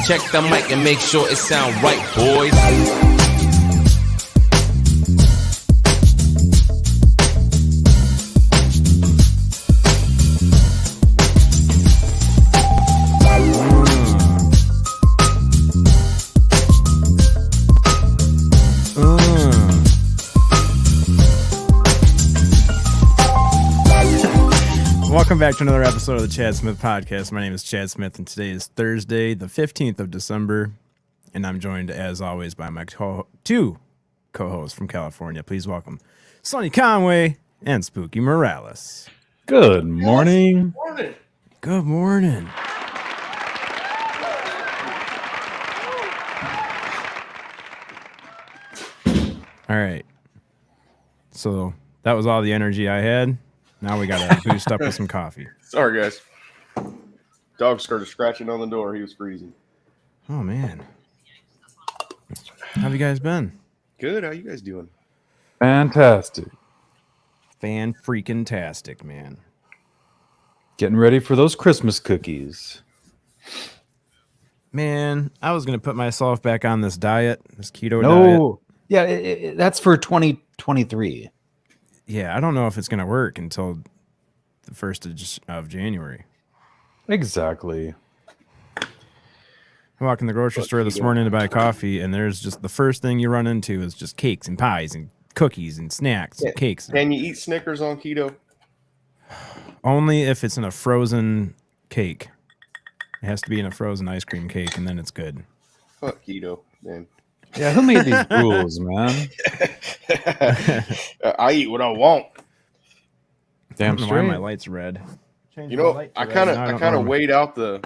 Check the mic and make sure it sound right, boys. Welcome back to another episode of the Chad Smith Podcast. My name is Chad Smith, and today is Thursday, the 15th of December, and I'm joined, as always, by my two co-hosts from California. Please welcome Sonny Conway and Spooky Morales. Good morning. Good morning. All right. So that was all the energy I had. Now we got to boost up with some coffee. Sorry, guys. Dog started scratching on the door. He was freezing. Oh, man. How have you guys been? Good. How you guys doing? Fantastic. Fan-freaking-tastic, man. Getting ready for those Christmas cookies. Man, I was going to put myself back on this diet, this keto diet. No. Yeah, that's for 2023. Yeah, I don't know if it's going to work until the 1st of January. Exactly. I walked in the grocery store this morning to buy coffee, and there's just the first thing you run into is just cakes and pies and cookies and snacks and cakes. Can you eat Snickers on keto? Only if it's in a frozen cake. It has to be in a frozen ice cream cake, and then it's good. Fuck keto, man. Yeah, who made these rules, man? I eat what I want. Damn I don't know why straight. my light's red. You know, I kind of weighed out the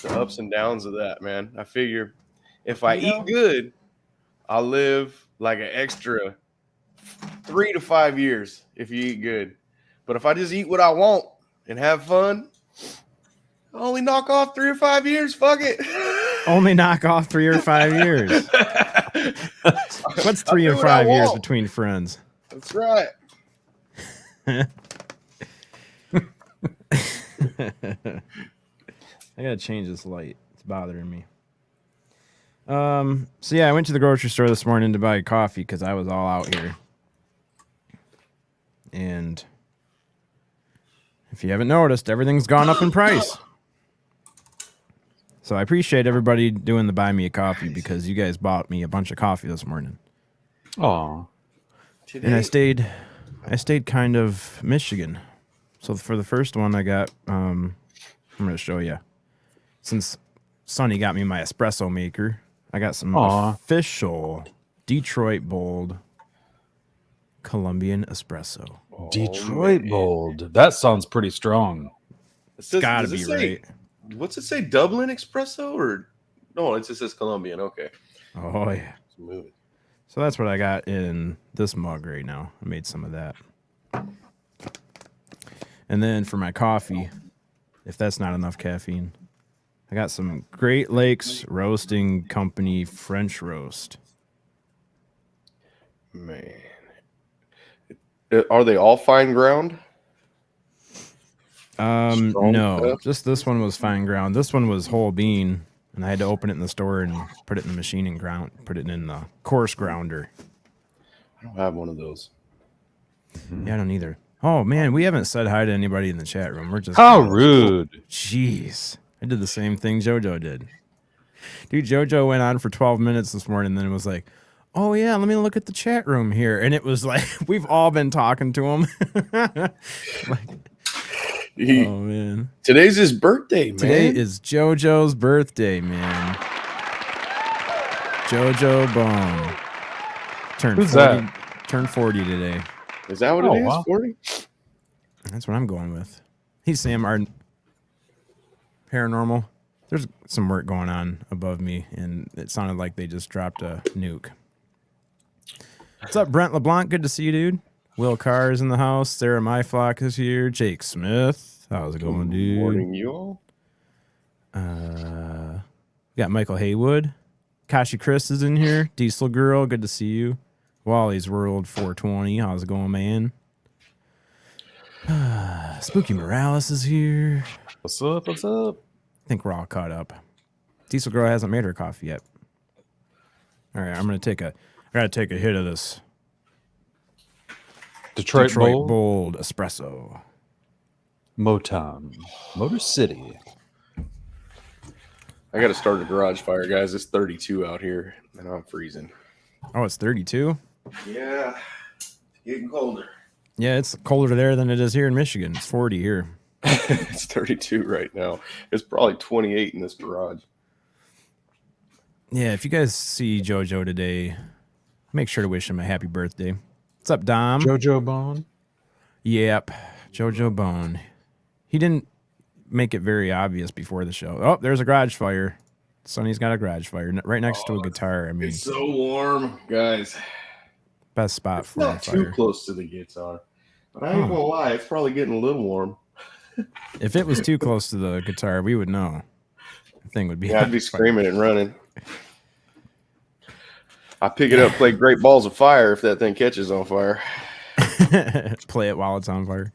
ups and downs of that, man. I figure if I eat good, I'll live like an extra 3 to 5 years if you eat good. But if I just eat what I want and have fun, I'll only knock off 3 or 5 years. Fuck it. Only knock off 3 or 5 years. What's 3 or 5 years between friends? That's right. I gotta change this light. It's bothering me. So yeah, I went to the grocery store this morning to buy coffee because I was all out here. And if you haven't noticed, everything's gone up in price. So I appreciate everybody doing the buy me a coffee because you guys bought me a bunch of coffee this morning. Aw. And I stayed kind of Michigan. So for the first one I got, I'm going to show you. Since Sonny got me my espresso maker, I got some official Detroit Bold Colombian espresso. Detroit Bold. That sounds pretty strong. It's got to be right. What's it say? Dublin Espresso or no? It just says Colombian. Okay. Oh yeah. Smooth. So that's what I got in this mug right now. I made some of that. And then for my coffee, if that's not enough caffeine, I got some Great Lakes Roasting Company French roast. Man. Are they all fine ground? No, just this one was fine ground. This one was whole bean, and I had to open it in the store and put it in the machine and put it in the coarse grounder. I don't have one of those. Yeah, I don't either. Oh man, we haven't said hi to anybody in the chat room. We're just How rude. Jeez, I did the same thing JoJo did. Dude, JoJo went on for 12 minutes this morning, and then it was like, oh yeah, let me look at the chat room here, and it was like we've all been talking to him. Oh man, today's his birthday, man. Today is JoJo's birthday, man. JoJo Bone turned 40 today. Is that what it is? Wow. 40? That's what I'm going with. He's Sam Arden. Paranormal. There's some work going on above me, and it sounded like they just dropped a nuke. What's up, Brent LeBlanc? Good to see you, dude. Will Carr is in the house. Sarah Myflock is here. Jake Smith. How's it going, dude? Good morning, you all. Got Michael Haywood. Kashi Chris is in here. Diesel Girl, good to see you. Wally's World 420. How's it going, man? Spooky Morales is here. What's up? What's up? I think we're all caught up. Diesel Girl hasn't made her coffee yet. All right, I gotta take a hit of this Detroit Bold. Bold espresso. Motown. Motor City. I got to start a garage fire, guys. It's 32 out here, and I'm freezing. Oh, it's 32? Yeah, it's getting colder. Yeah, it's colder there than it is here in Michigan. It's 40 here. It's 32 right now. It's probably 28 in this garage. Yeah, if you guys see JoJo today, make sure to wish him a happy birthday. What's up, Dom? JoJo Bone. Yep, JoJo Bone. He didn't make it very obvious before the show. Oh, there's a garage fire. Sonny's got a garage fire right next to a guitar. I mean, It's so warm, guys. best spot It's for a not fire. too close to the guitar. But I ain't gonna lie, it's probably getting a little warm. If it was too close to the guitar, we would know. The thing would be. Yeah, I'd be screaming and running. I pick it up, play Great Balls of Fire if that thing catches on fire. Play it while it's on fire.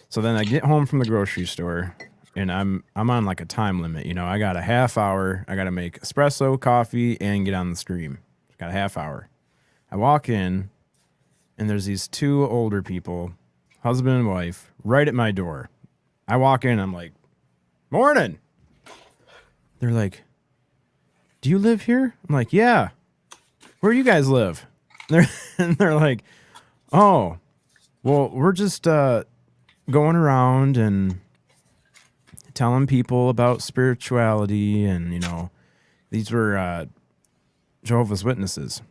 So then I get home from the grocery store, and I'm on like a time limit. You know, I got a half hour. I got to make espresso, coffee, and get on the stream. Got a half hour. I walk in, and there's these two older people, husband and wife, right at my door. I walk in, I'm like, "Morning." They're like, "Do you live here?" I'm like, "Yeah." "Where do you guys live?" They're like, "Oh, well, we're just going around and telling people about spirituality, and you know, these were Jehovah's Witnesses."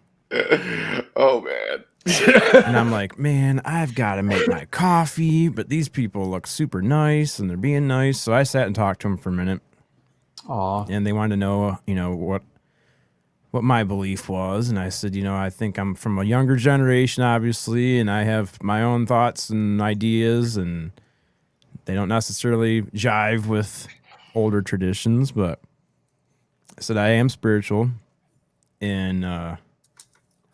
Oh, man. And I'm like, "Man, I've got to make my coffee, but these people look super nice and they're being nice." So I sat and talked to them for a minute. Aw. And they wanted to know, you know, what my belief was. And I said, you know, I think I'm from a younger generation, obviously, and I have my own thoughts and ideas, and they don't necessarily jive with older traditions. But I said, I am spiritual. And I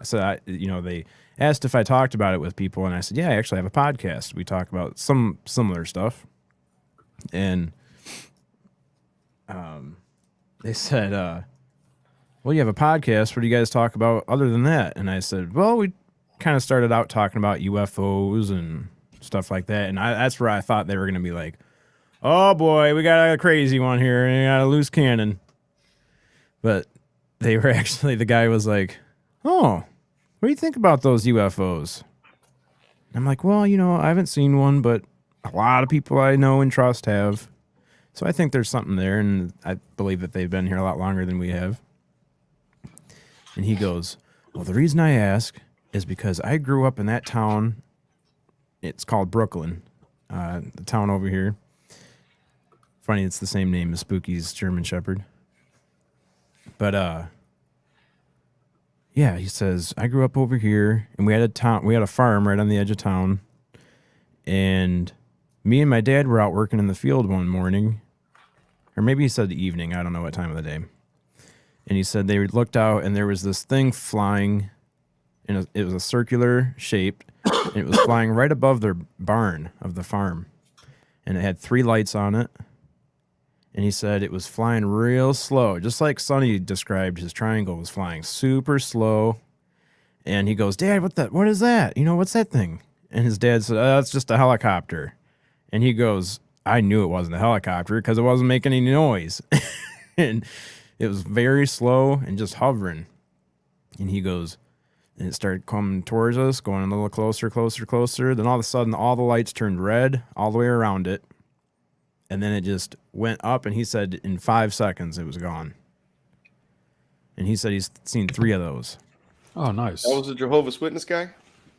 said, they asked if I talked about it with people. And I said, yeah, I actually have a podcast. We talk about some similar stuff. And they said, well, you have a podcast. What do you guys talk about other than that? And I said, well, we kind of started out talking about UFOs and stuff like that. And that's where I thought they were going to be like, oh boy, we got a crazy one here and we got a loose cannon. But they were actually, the guy was like, oh, what do you think about those UFOs? And I'm like, well, you know, I haven't seen one, but a lot of people I know and trust have. So I think there's something there, and I believe that they've been here a lot longer than we have. And he goes, well, the reason I ask is because I grew up in that town. It's called Brooklyn, the town over here. Funny, it's the same name as Spooky's German Shepherd. But, yeah, he says, I grew up over here, and we had a farm right on the edge of town. And me and my dad were out working in the field one morning. Or maybe he said the evening. I don't know what time of the day. And he said they looked out and there was this thing flying. And it was a circular shape. And it was flying right above their barn of the farm. And it had 3 lights on it. And he said it was flying real slow. Just like Sonny described, his triangle was flying super slow. And he goes, Dad, what is that? You know, what's that thing? And his dad said, that's just a helicopter. And he goes, I knew it wasn't a helicopter because it wasn't making any noise. And it was very slow and just hovering. And he goes, and it started coming towards us, going a little closer, closer, closer. Then all of a sudden, all the lights turned red all the way around it. And then it just went up, and he said in 5 seconds it was gone. And he said he's seen 3 of those. Oh, nice. That was a Jehovah's Witness guy?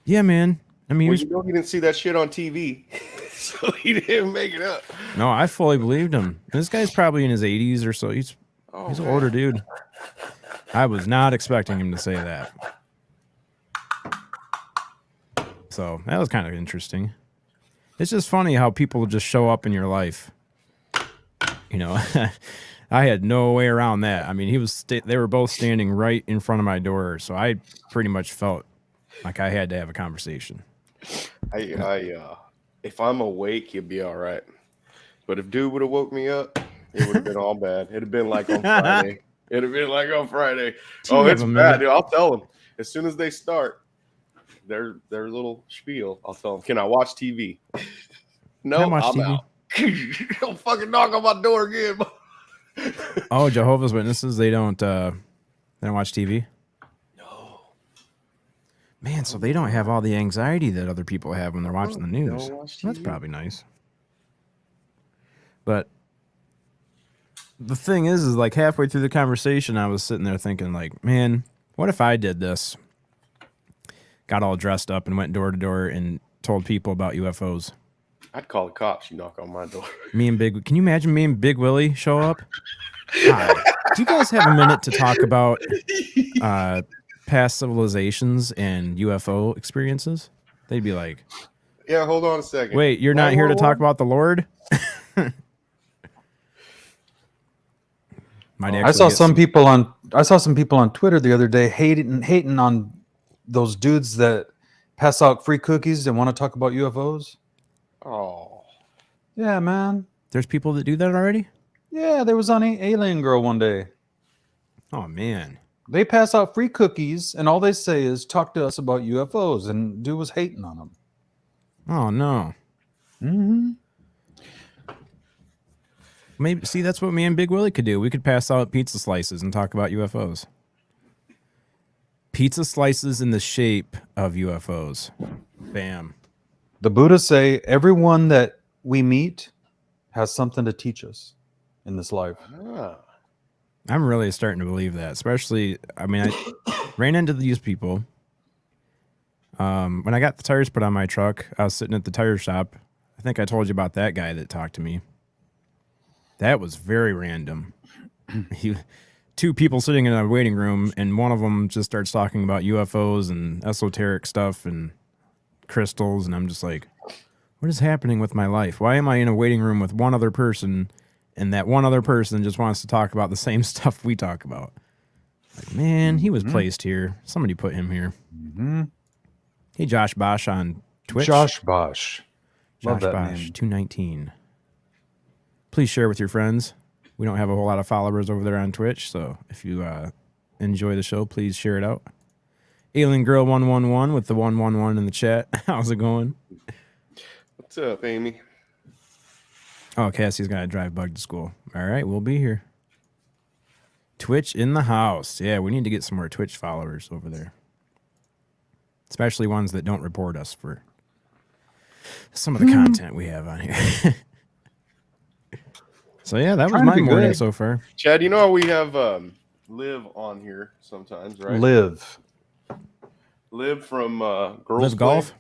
Yeah, man. I mean, Well, you know he didn't see that shit on TV, so he didn't make it up. No, I fully believed him. This guy's probably in his 80s or so. He's an older dude. I was not expecting him to say that. So that was kind of interesting. It's just funny how people just show up in your life. You know, I had no way around that. I mean, they were both standing right in front of my door, so I pretty much felt like I had to have a conversation. I if I'm awake, you'll be all right. But if dude would have woke me up, it would have been all bad. It'd have been like on Friday. It'd have been like on Friday. Oh, it's bad, dude. I'll tell them as soon as they start their little spiel. I'll tell them, can I watch TV? No, I'm TV? Out. Don't fucking knock on my door again. Oh, Jehovah's Witnesses, they don't watch TV? No. Man, so they don't have all the anxiety that other people have when they're watching the news. That's probably nice. But the thing is like halfway through the conversation, I was sitting there thinking like, man, what if I did this? Got all dressed up and went door to door and told people about UFOs. I'd call the cops. You knock on my door. Can you imagine me and Big Willie show up? Hi. Do you guys have a minute to talk about past civilizations and UFO experiences? They'd be like, yeah, hold on a second. Wait, you're not here to talk about the Lord? I saw some people on Twitter the other day hating on those dudes that pass out free cookies and want to talk about UFOs. Oh, yeah, man. There's people that do that already? Yeah, there was on Alien Girl one day. Oh, man. They pass out free cookies, and all they say is talk to us about UFOs, and dude was hating on them. Oh, no. Mm-hmm. Maybe see that's what me and Big Willie could do. We could pass out pizza slices and talk about UFOs. Pizza slices in the shape of UFOs. Bam. The Buddhists say everyone that we meet has something to teach us in this life. I'm really starting to believe that, especially, I mean, I ran into these people. When I got the tires put on my truck, I was sitting at the tire shop. I think I told you about that guy that talked to me. That was very random. Two people sitting in a waiting room, and one of them just starts talking about UFOs and esoteric stuff and crystals, and I'm just like, what is happening with my life? Why am I in a waiting room with one other person, and that one other person just wants to talk about the same stuff we talk about? Like, man, he was placed here. Somebody put him here. Mm-hmm. Hey, Josh Bosch on Twitch. Josh Bosch. Josh Bosch, 219. Please share with your friends. We don't have a whole lot of followers over there on Twitch, so if you enjoy the show, please share it out. Alien Girl 111 with the 111 in the chat. How's it going? What's up, Amy? Oh, Cassie's got to drive Bug to school. All right, we'll be here. Twitch in the house. Yeah, we need to get some more Twitch followers over there. Especially ones that don't report us for some of the content we have on here. So, yeah, that was my morning so far. Chad, you know how we have Liv on here sometimes, right? Liv from Girls Liv Play. Golf?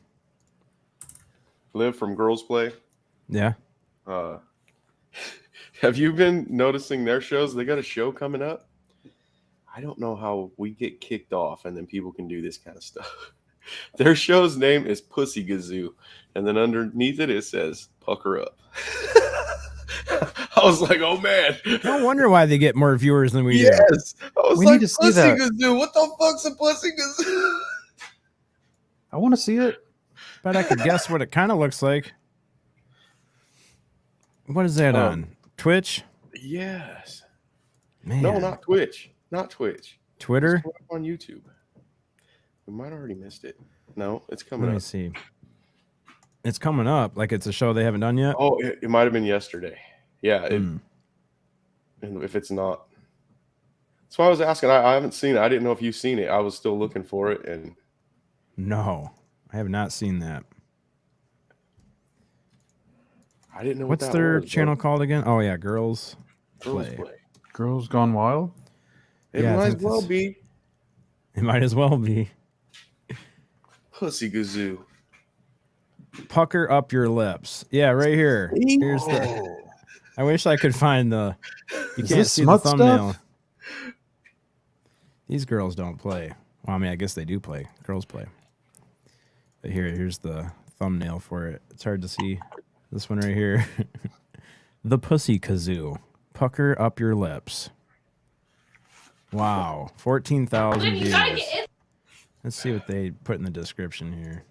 Liv from Girls Play. Yeah. Have you been noticing their shows? They got a show coming up. I don't know how we get kicked off and then people can do this kind of stuff. Their show's name is Pussy Gazoo. And then underneath it, it says, Pucker Up. I was like, oh, man. No wonder why they get more viewers than we do. Yes. I was We like, need to see Pussy that. Gazoo. What the fuck's a Pussy Gazoo? I want to see it. But I could guess what it kind of looks like. What is that on? Twitch? Yes. Man. No, not Twitch. Not Twitch. Twitter? It's on YouTube. We might have already missed it. No, it's coming Let me up. see. It's coming up. Like it's a show they haven't done yet? Oh, it might have been yesterday. Yeah. And if it's not. That's why I was asking. I haven't seen it. I didn't know if you've seen it. I was still looking for it. And No, I have not seen that. I didn't know What's what that their was, channel called again? Oh, yeah, Girls Girls Play. Play. Girls Gone Wild? It Yeah, I might as think well that's- be It might as well be. Pussy Gazoo. Pucker up your lips. Yeah, right here. Here's the. I wish I could find the. You Is can't this see the smut thumbnail. stuff? These girls don't play. Well, I mean, I guess they do play. Girls play. But here's the thumbnail for it. It's hard to see. This one right here. The Pussy Kazoo. Pucker up your lips. Wow. 14,000 views. Let's see what they put in the description here.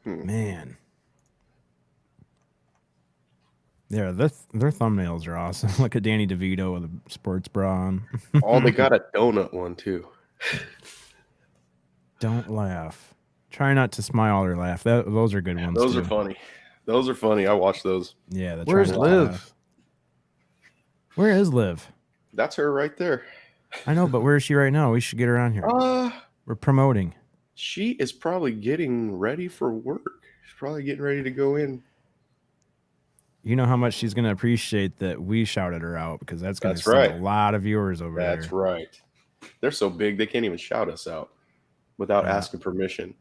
Man. Yeah, their thumbnails are awesome. Look at Danny DeVito with a sports bra on. Oh, they got a donut one too. Don't laugh. Try not to smile or laugh. Those are good ones. Those too. are funny. Those are funny. I watch those. Yeah. Where's Liv? Where is Liv? That's her right there. I know, but where is she right now? We should get her on here. We're promoting. She is probably getting ready for work. She's probably getting ready to go in. You know how much she's going to appreciate that we shouted her out, because that's going to send right. a lot of viewers over there. That's right. They're so big they can't even shout us out without asking permission.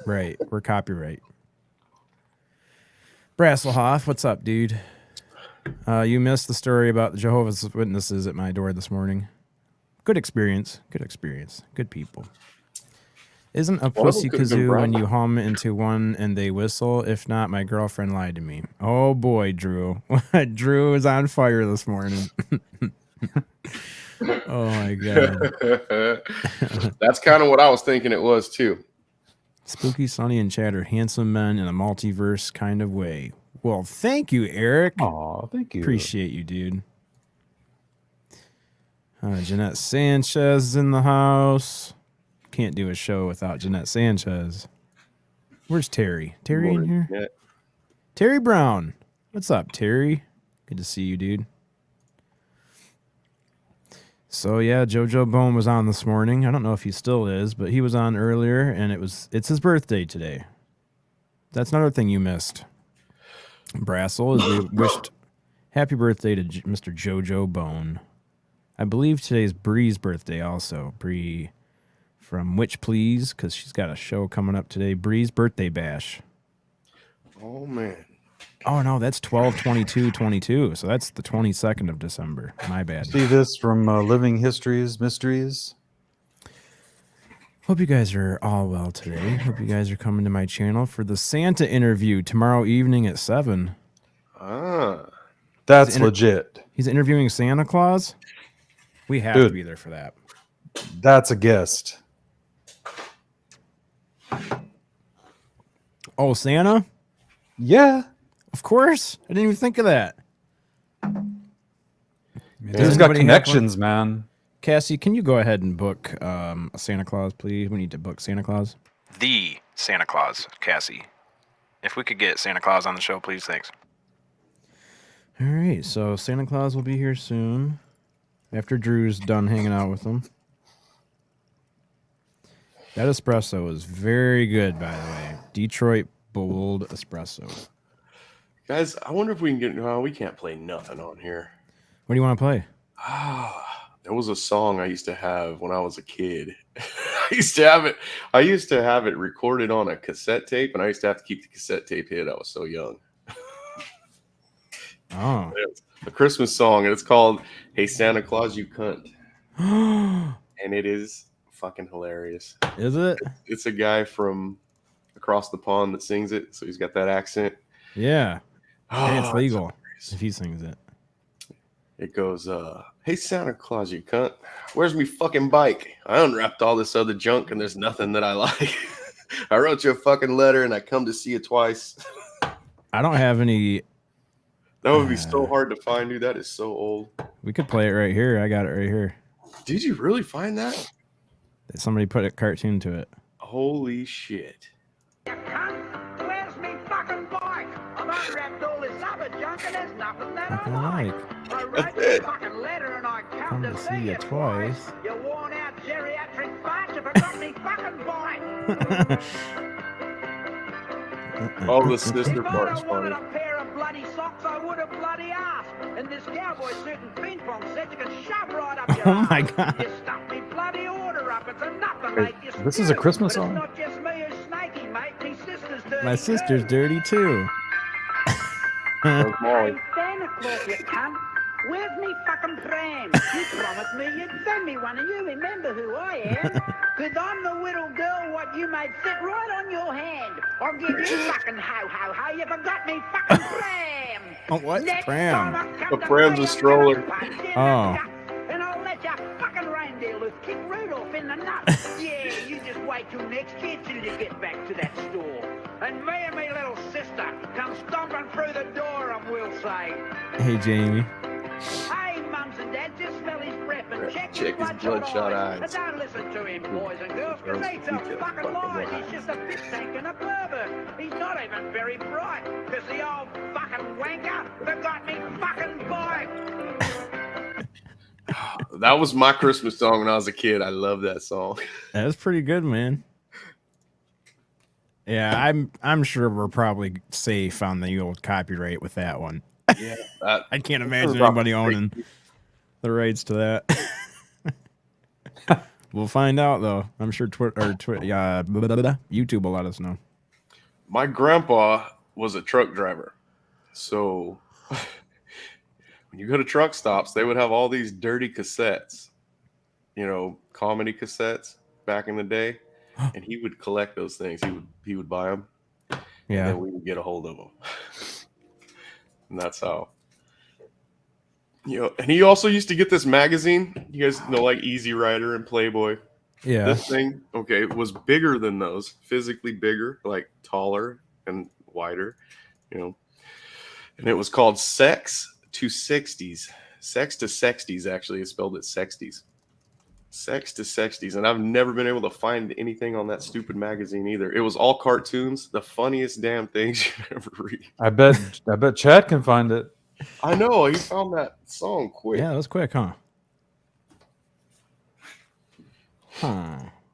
Right. We're copyright. Brasselhoff, what's up, dude? You missed the story about the Jehovah's Witnesses at my door this morning. Good experience. Good experience. Good people. Isn't a pussy kazoo when you hum into one and they whistle? If not, my girlfriend lied to me. Oh boy, Drew. Drew is on fire this morning. Oh my god. That's kind of what I was thinking it was too. Spooky, Sonny, and Chad are handsome men in a multiverse kind of way. Well, thank you, Eric. Oh, thank you. Appreciate you, dude. Jeanette Sanchez is in the house. Can't do a show without Jeanette Sanchez. Where's Terry? Terry in here? Yeah. Terry Brown. What's up, Terry? Good to see you, dude. So yeah, JoJo Bone was on this morning. I don't know if he still is, but he was on earlier, and it's his birthday today. That's another thing you missed. Brassel, is we wished happy birthday to Mr. JoJo Bone. I believe today's Bree's birthday also. Bree from Witch Please, because she's got a show coming up today. Bree's birthday bash. Oh man. Oh no, that's 12/22/22. So that's the 22nd of December. My bad. See this from Living Histories Mysteries. Hope you guys are all well today. Hope you guys are coming to my channel for the Santa interview tomorrow evening at 7. That's legit. He's interviewing Santa Claus. We have to be there for that. That's a guest. Oh, Santa? Yeah. Of course. I didn't even think of that. He's got connections, man. Cassie, can you go ahead and book a Santa Claus, please? We need to book Santa Claus. The Santa Claus, Cassie. If we could get Santa Claus on the show, please, thanks. All right, so Santa Claus will be here soon. After Drew's done hanging out with him. That espresso is very good, by the way. Detroit Bold Espresso. Guys, I wonder if we can get... No, we can't play nothing on here. What do you want to play? There was a song I used to have when I was a kid. I used to have it recorded on a cassette tape, and I used to have to keep the cassette tape hid. I was so young. Oh. It's a Christmas song, and it's called Hey Santa Claus, You Cunt. And it is fucking hilarious. Is it? It's a guy from across the pond that sings it, so he's got that accent. Yeah. And it's legal if he sings it. It goes, hey Santa Claus, you cunt. Where's me fucking bike? I unwrapped all this other junk and there's nothing that I like. I wrote you a fucking letter and I come to see you twice. I don't have any. That would be so hard to find, dude. That is so old. We could play it right here. I got it right here. Did you really find that? Somebody put a cartoon to it. Holy shit. You cunt, where's me fucking bike? I've unwrapped all this other junk and there's nothing that Nothing I I like. I wrote you a fucking letter and I come to see you twice. You worn out geriatric fart, you forgot me fucking bike. Oh, the sister If part's I wanted funny. a pair of bloody socks, I would have bloody asked. And this cowboy suit and ping pong set you can shove right up your Oh ass. my God. You stuffed me bloody order up. It's enough to make you This is a stew. Christmas But song? It's not just me who's snaky, mate. Me sister's dirty. My sister's too. dirty too. That's Molly. Hey, Santa Claus, you cunt. Where's me fucking pram? You promised me you'd send me one, and you remember who I am. Because I'm the little girl what you made sit right on your hand. I'll give you fucking ho-ho-ho. You forgot me fucking pram. Oh, what's Next pram? time I come A to pram's play, a stroller. I'm gonna punch you in Oh. the gut, and I'll let ya fucking reindeer loose. Kick Rudolph in the nuts. Yeah, you just wait till next year till you get back to that store. And me and gangster come stomping through the door, and we'll say, Hey, Jamie. hey, mums and dads, just smell his breath and check his bloodshot bloodshot eyes. eyes. And don't listen to him, boys and girls, because he's a fucking lies. He's just a pit tank and a pervert. He's not even very bright, because the old fucking wanker forgot me fucking bike. That was my Christmas song when I was a kid. I love that song. That was pretty good, man. Yeah, I'm sure we're probably safe on the old copyright with that one. Yeah, I can't imagine anybody owning the rights to that. We'll find out though. I'm sure YouTube will let us know. my grandpa was a truck driver, so when you go to truck stops, they would have all these dirty cassettes, comedy cassettes back in the day, and he would collect those things. He would buy them, Yeah. and then we would get a hold of them, and that's how. And he also used to get this magazine. You guys know, like Easy Rider and Playboy. Yeah. This thing, was bigger than those, physically bigger, like taller and wider, and it was called Sex to 60s. Sex to 60s, actually. It spelled it Sexties. Sex to 60s. And I've never been able to find anything on that stupid magazine either. It was all cartoons, the funniest damn things you ever read. I bet Chad can find it. I know, he found that song quick. Yeah, that was quick, huh?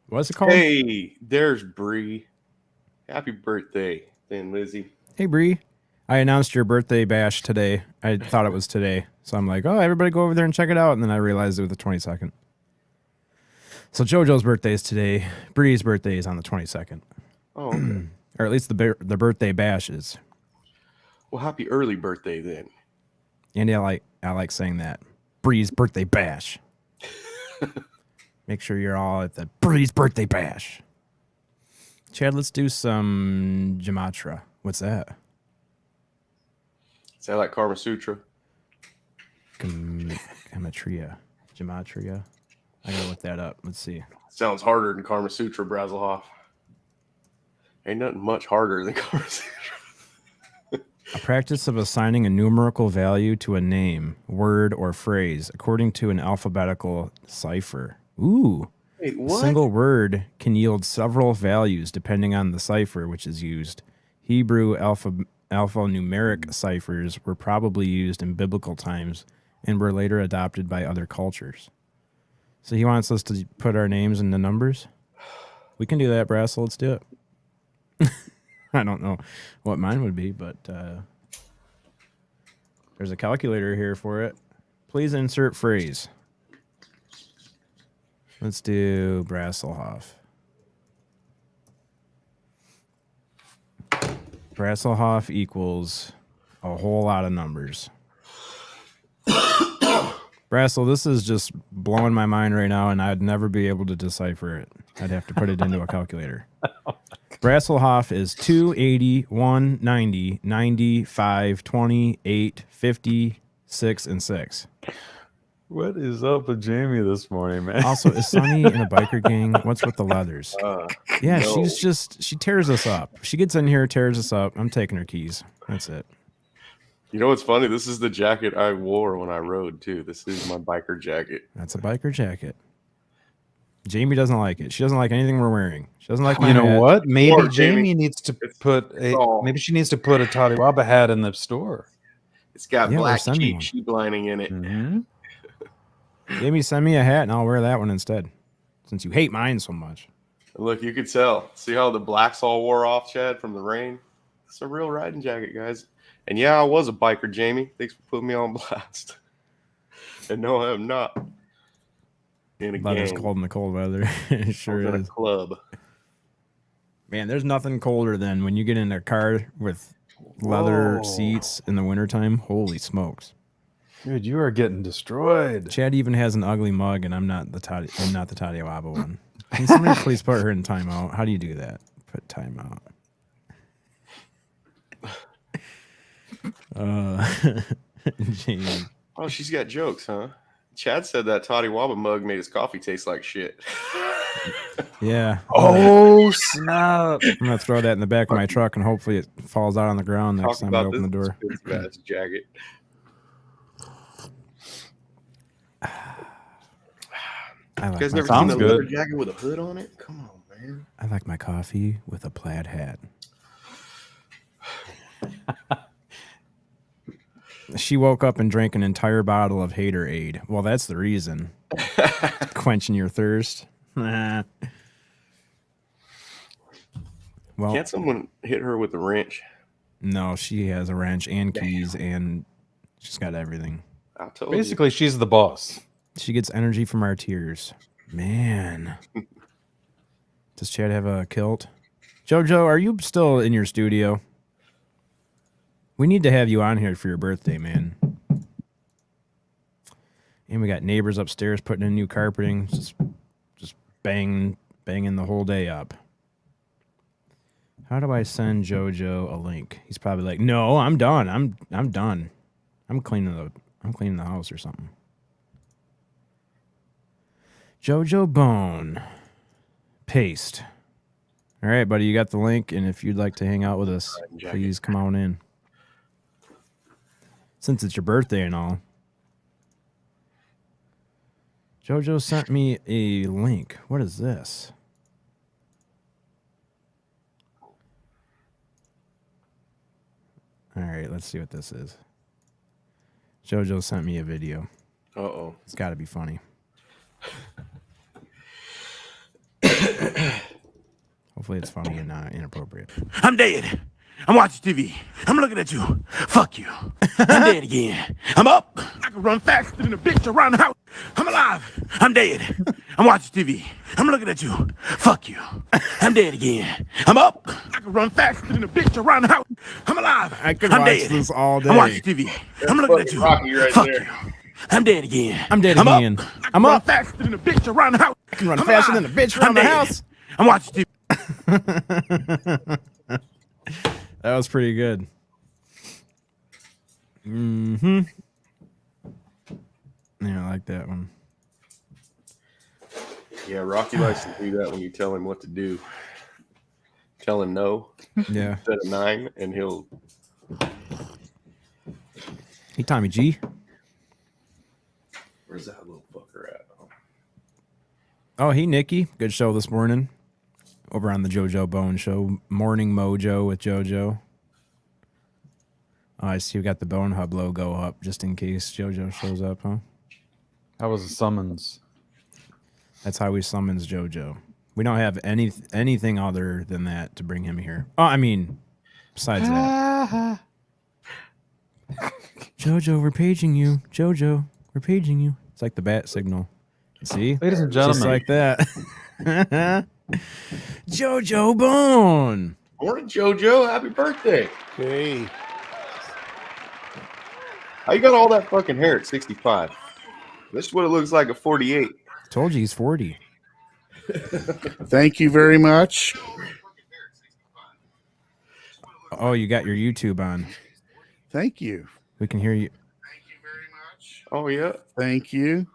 What's it called? Hey, there's Bree. Happy birthday, then, Lizzie. Hey, Bree. I announced your birthday bash today. I thought it was today. So I'm like, oh, everybody go over there and check it out. And then I realized it was the 22nd. So JoJo's birthday is today. Bree's birthday is on the 22nd. Oh, okay. Or at least the birthday bash is. Well, happy early birthday then. And I like saying that. Bree's birthday bash. Make sure you're all at the Bree's birthday bash. Chad, let's do some Gematria. What's that? Is that like Karma Sutra? Gematria. Gematria. I gotta look that up. Let's see. Sounds harder than Karma Sutra, Brazelhoff. Ain't nothing much harder than Karma Sutra. A practice of assigning a numerical value to a name, word, or phrase according to an alphabetical cipher. Ooh. Wait, A what? single word can yield several values depending on the cipher which is used. Hebrew alphanumeric ciphers were probably used in biblical times and were later adopted by other cultures. So he wants us to put our names in the numbers? We can do that, Brassel. Let's do it. I don't know what mine would be, but there's a calculator here for it. Please insert phrase. Let's do Brasselhoff. Brasselhoff equals a whole lot of numbers. Brassel, this is just blowing my mind right now, and I'd never be able to decipher it. I'd have to put it into a calculator. Brasselhoff is 280, 190, 95, 20, 8, 50, 6, and 6. What is up with Jamie this morning, man? Also, is Sonny in a biker gang? What's with the leathers? Yeah, no. she tears us up. She gets in here, tears us up. I'm taking her keys. That's it. You know what's funny? This is the jacket I wore when I rode, too. This is my biker jacket. That's a biker jacket. Jamie doesn't like it. She doesn't like anything we're wearing. She doesn't like my You know hat. what? Maybe Or Jamie Jamie. needs to all- maybe she needs to put a Taliwaba hat in the store. It's got Yeah, or black send me one. sheep lining in it. Mm-hmm. Jamie, send me a hat and I'll wear that one instead. Since you hate mine so much. Look, you could tell. See how the blacks all wore off, Chad, from the rain? It's a real riding jacket, guys. And yeah, I was a biker, Jamie. Thanks for putting me on blast. And no, I am not. In a Leather's gang. cold in the cold weather. It I was sure in a is. club. Man, there's nothing colder than when you get in a car with leather Whoa. seats in the wintertime. Holy smokes. Dude, you are getting destroyed. Chad even has an ugly mug, and I'm not the Tatiawaba one. Can somebody please put her in timeout? How do you do that? Put timeout. Jamie. Oh, she's got jokes, huh? Chad said that Toddy Waba mug made his coffee taste like shit. Yeah. Oh snap! I'm gonna throw that in the back of my truck and hopefully it falls out on the ground next Talk time I about open the this door. expensive ass jacket. I You like guys my never seen Sounds a leather good. jacket with a hood on it? Come on, man. I like my coffee with a plaid hat. She woke up and drank an entire bottle of Haterade. Well, that's the reason. Quenching your thirst. Well, Can't someone hit her with a wrench? no, she has a wrench and keys, and she's got everything. I told Basically, she's the boss. She gets energy from our tears. Man. Does Chad have a kilt? Jojo, are you still in your studio? We need to have you on here for your birthday, man. And we got neighbors upstairs putting in new carpeting. Just banging the whole day up. How do I send Jojo a link? He's probably like, "No, I'm done. I'm done. I'm cleaning the house or something." Jojo Bone. Paste. All right, buddy, you got the link, and if you'd like to hang out with us, please come on in. Since it's your birthday and all. Jojo sent me a link. What is this? All right, let's see what this is. Jojo sent me a video. Uh-oh. It's got to be funny. Hopefully it's funny and not inappropriate. I'm dead. I'm watching TV. I'm looking at you. Fuck you. I'm dead again. I'm up. I can run faster than a bitch around the house. I'm alive. I'm dead. I'm watching TV. I'm looking at you. Fuck you. I'm dead again. I'm up. I can run faster than a bitch around the house. I'm alive. I could I'm watch dead. this all day. I'm watching TV. I'm looking at you. Rocky right Fuck there. you. I'm dead again. I'm dead I'm again. Up. I can I'm run up. faster than a bitch around the house. I can run I'm faster alive. than a bitch I'm around the dead. house. I'm watching TV. That was pretty good. Mm-hmm. Yeah, I like that one. Yeah, Rocky likes to do that when you tell him what to do. Tell him no Yeah. instead of 9, and he'll. Hey, Tommy G. Where's that little fucker at? Oh, hey, Nikki. Good show this morning. Over on the JoJo Bone Show. Morning Mojo with JoJo. Oh, I see you got the Bone Hub logo up just in case JoJo shows up, huh? That was a summons. That's how we summons JoJo. We don't have anything other than that to bring him here. Oh, I mean, besides that. JoJo, we're paging you. JoJo, we're paging you. It's like the bat signal. See? Ladies and Just gentlemen, like that. JoJo Bone. Morning, JoJo. Happy birthday. Hey. How you got all that fucking hair at 65? This is what it looks like at 48. Told you he's 40. Thank you very much. Oh, you got your YouTube on. Thank you. We can hear you Oh, yeah. Thank you.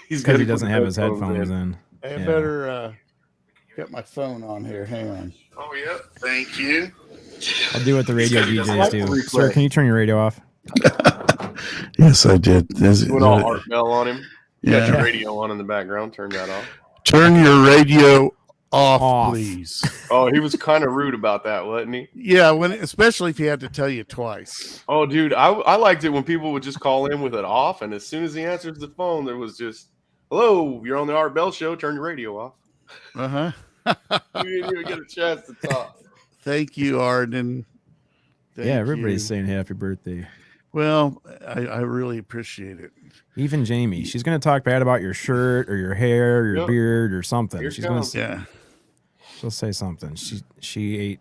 He's because got he doesn't have his headphones in. I Yeah. better get my phone on here. Hang on. Oh, yeah. Thank you. I'll do what the radio DJs do. Sir, can you turn your radio off? Yes, I did. Put all Art Bell on him. You got your Yeah. radio on in the background. Turn that off. Turn your radio off, Off. please. Oh, he was kind of rude about that, wasn't he? Yeah, especially if he had to tell you twice. Oh, dude, I liked it when people would just call in with it off, and as soon as he answers the phone, there was just, "Hello, you're on the Art Bell Show. Turn your radio off." Uh-huh. You didn't even get a chance to talk. Thank you, Arden. Thank Yeah, everybody's you. saying happy birthday. Well, I really appreciate it. Even Jamie. She's going to talk bad about your shirt or your hair or your Yep. beard or something. Here She's it going comes. to Yeah. she'll say something. She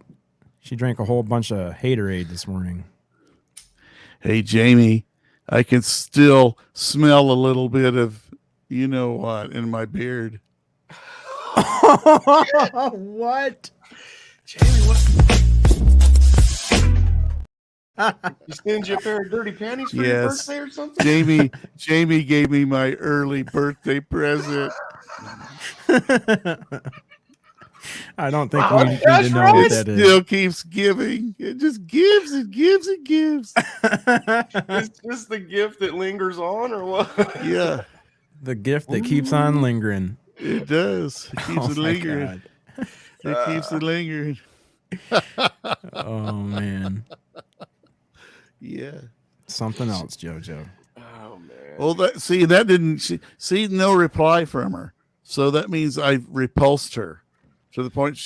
drank a whole bunch of Haterade this morning. Hey, Jamie, I can still smell a little bit of you know what in my beard. What? Jamie, what? You stingy a pair of dirty panties for your Yes. birthday or something? Jamie gave me my early birthday present. I don't think Oh, we need that's to know right. what It that is. still keeps giving. It just gives and gives and gives. Is this the gift that lingers on, or what? Yeah, The gift that keeps on lingering. it does. It keeps Oh it my lingering. God. It keeps it lingering. Oh man. Yeah. Something else, JoJo. Oh man. Well, that didn't see no reply from her. So that means I repulsed her to the point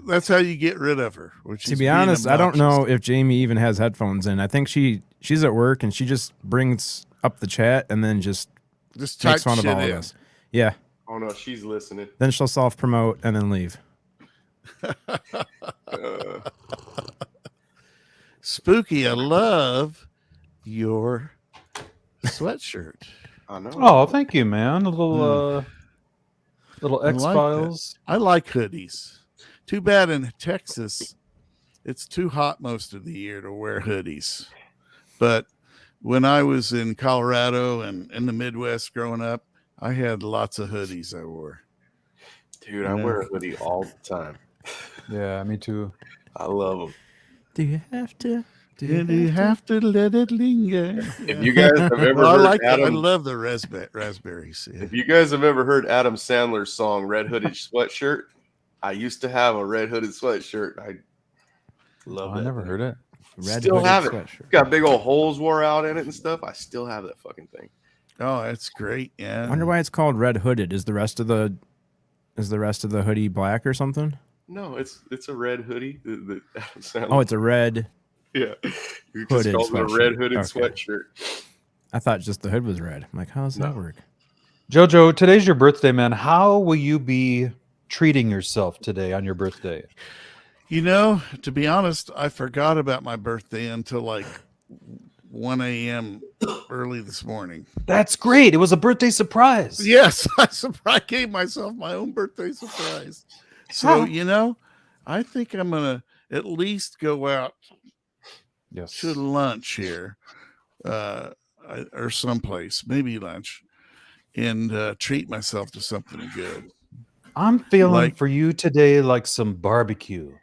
that's how you get rid of her. To be honest, I don't know if Jamie even has headphones in. I think she's at work and she just brings up the chat and then just Just makes type fun of shit all of in. us. Yeah. Oh no, she's listening. Then she'll self promote and then leave. Spooky, I love your sweatshirt. I know. Oh, thank you, man. A little I X like Files. I like hoodies. Too bad in Texas, it's too hot most of the year to wear hoodies. But when I was in Colorado and in the Midwest growing up, I had lots of hoodies I wore. Dude, I wear a hoodie all the time. Yeah, me too. I love them. Do you have to? And you have to let it linger. If you guys have ever I heard like that. I Adam, love the raspberries. Yeah. if you guys have ever heard Adam Sandler's song "Red Hooded Sweatshirt," I used to have a red hooded sweatshirt. I love I that. never heard it. Still hooded have it. sweatshirt. Got big old holes wore out in it and stuff. I still have that fucking thing. Oh, that's great. Yeah. I wonder why it's called red hooded. Is the rest of the hoodie black or something? No, it's a red hoodie. Oh, it's a red. yeah. You just hooded called it a sweatshirt. red hooded Okay. sweatshirt. I thought just the hood was red. I'm like, how does that work? Jojo, today's your birthday, man. How will you be treating yourself today on your birthday? You know, to be honest, I forgot about my birthday until like 1 a.m. early this morning. That's great. It was a birthday surprise. Yes, I gave myself my own birthday surprise. So, you know, I think I'm going to at least go out Yes. to lunch here or someplace, maybe lunch, and treat myself to something good. I'm feeling Like- for you today like some barbecue.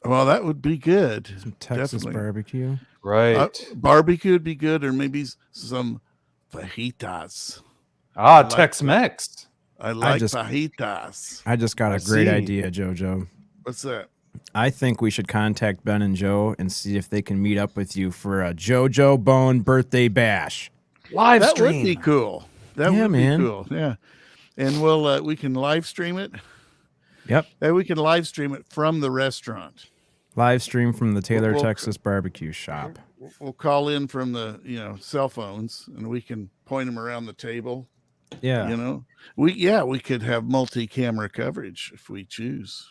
Well, that would be good. Some Texas Definitely. barbecue. Right. Barbecue would be good, or maybe some fajitas. like Tex-Mex. I like just- fajitas. I just got a I great see. idea, JoJo. What's that? I think we should contact Ben and Joe and see if they can meet up with you for a JoJo Bone birthday bash. Live That stream. would be cool. That Yeah, would man. be cool. Yeah. And we can live stream it. Yep. And we can live stream it from the restaurant. Live stream from the Taylor, Well, Texas barbecue shop. We'll call in from the cell phones, and we can point them around the table. Yeah. You know, we could have multi-camera coverage if we choose.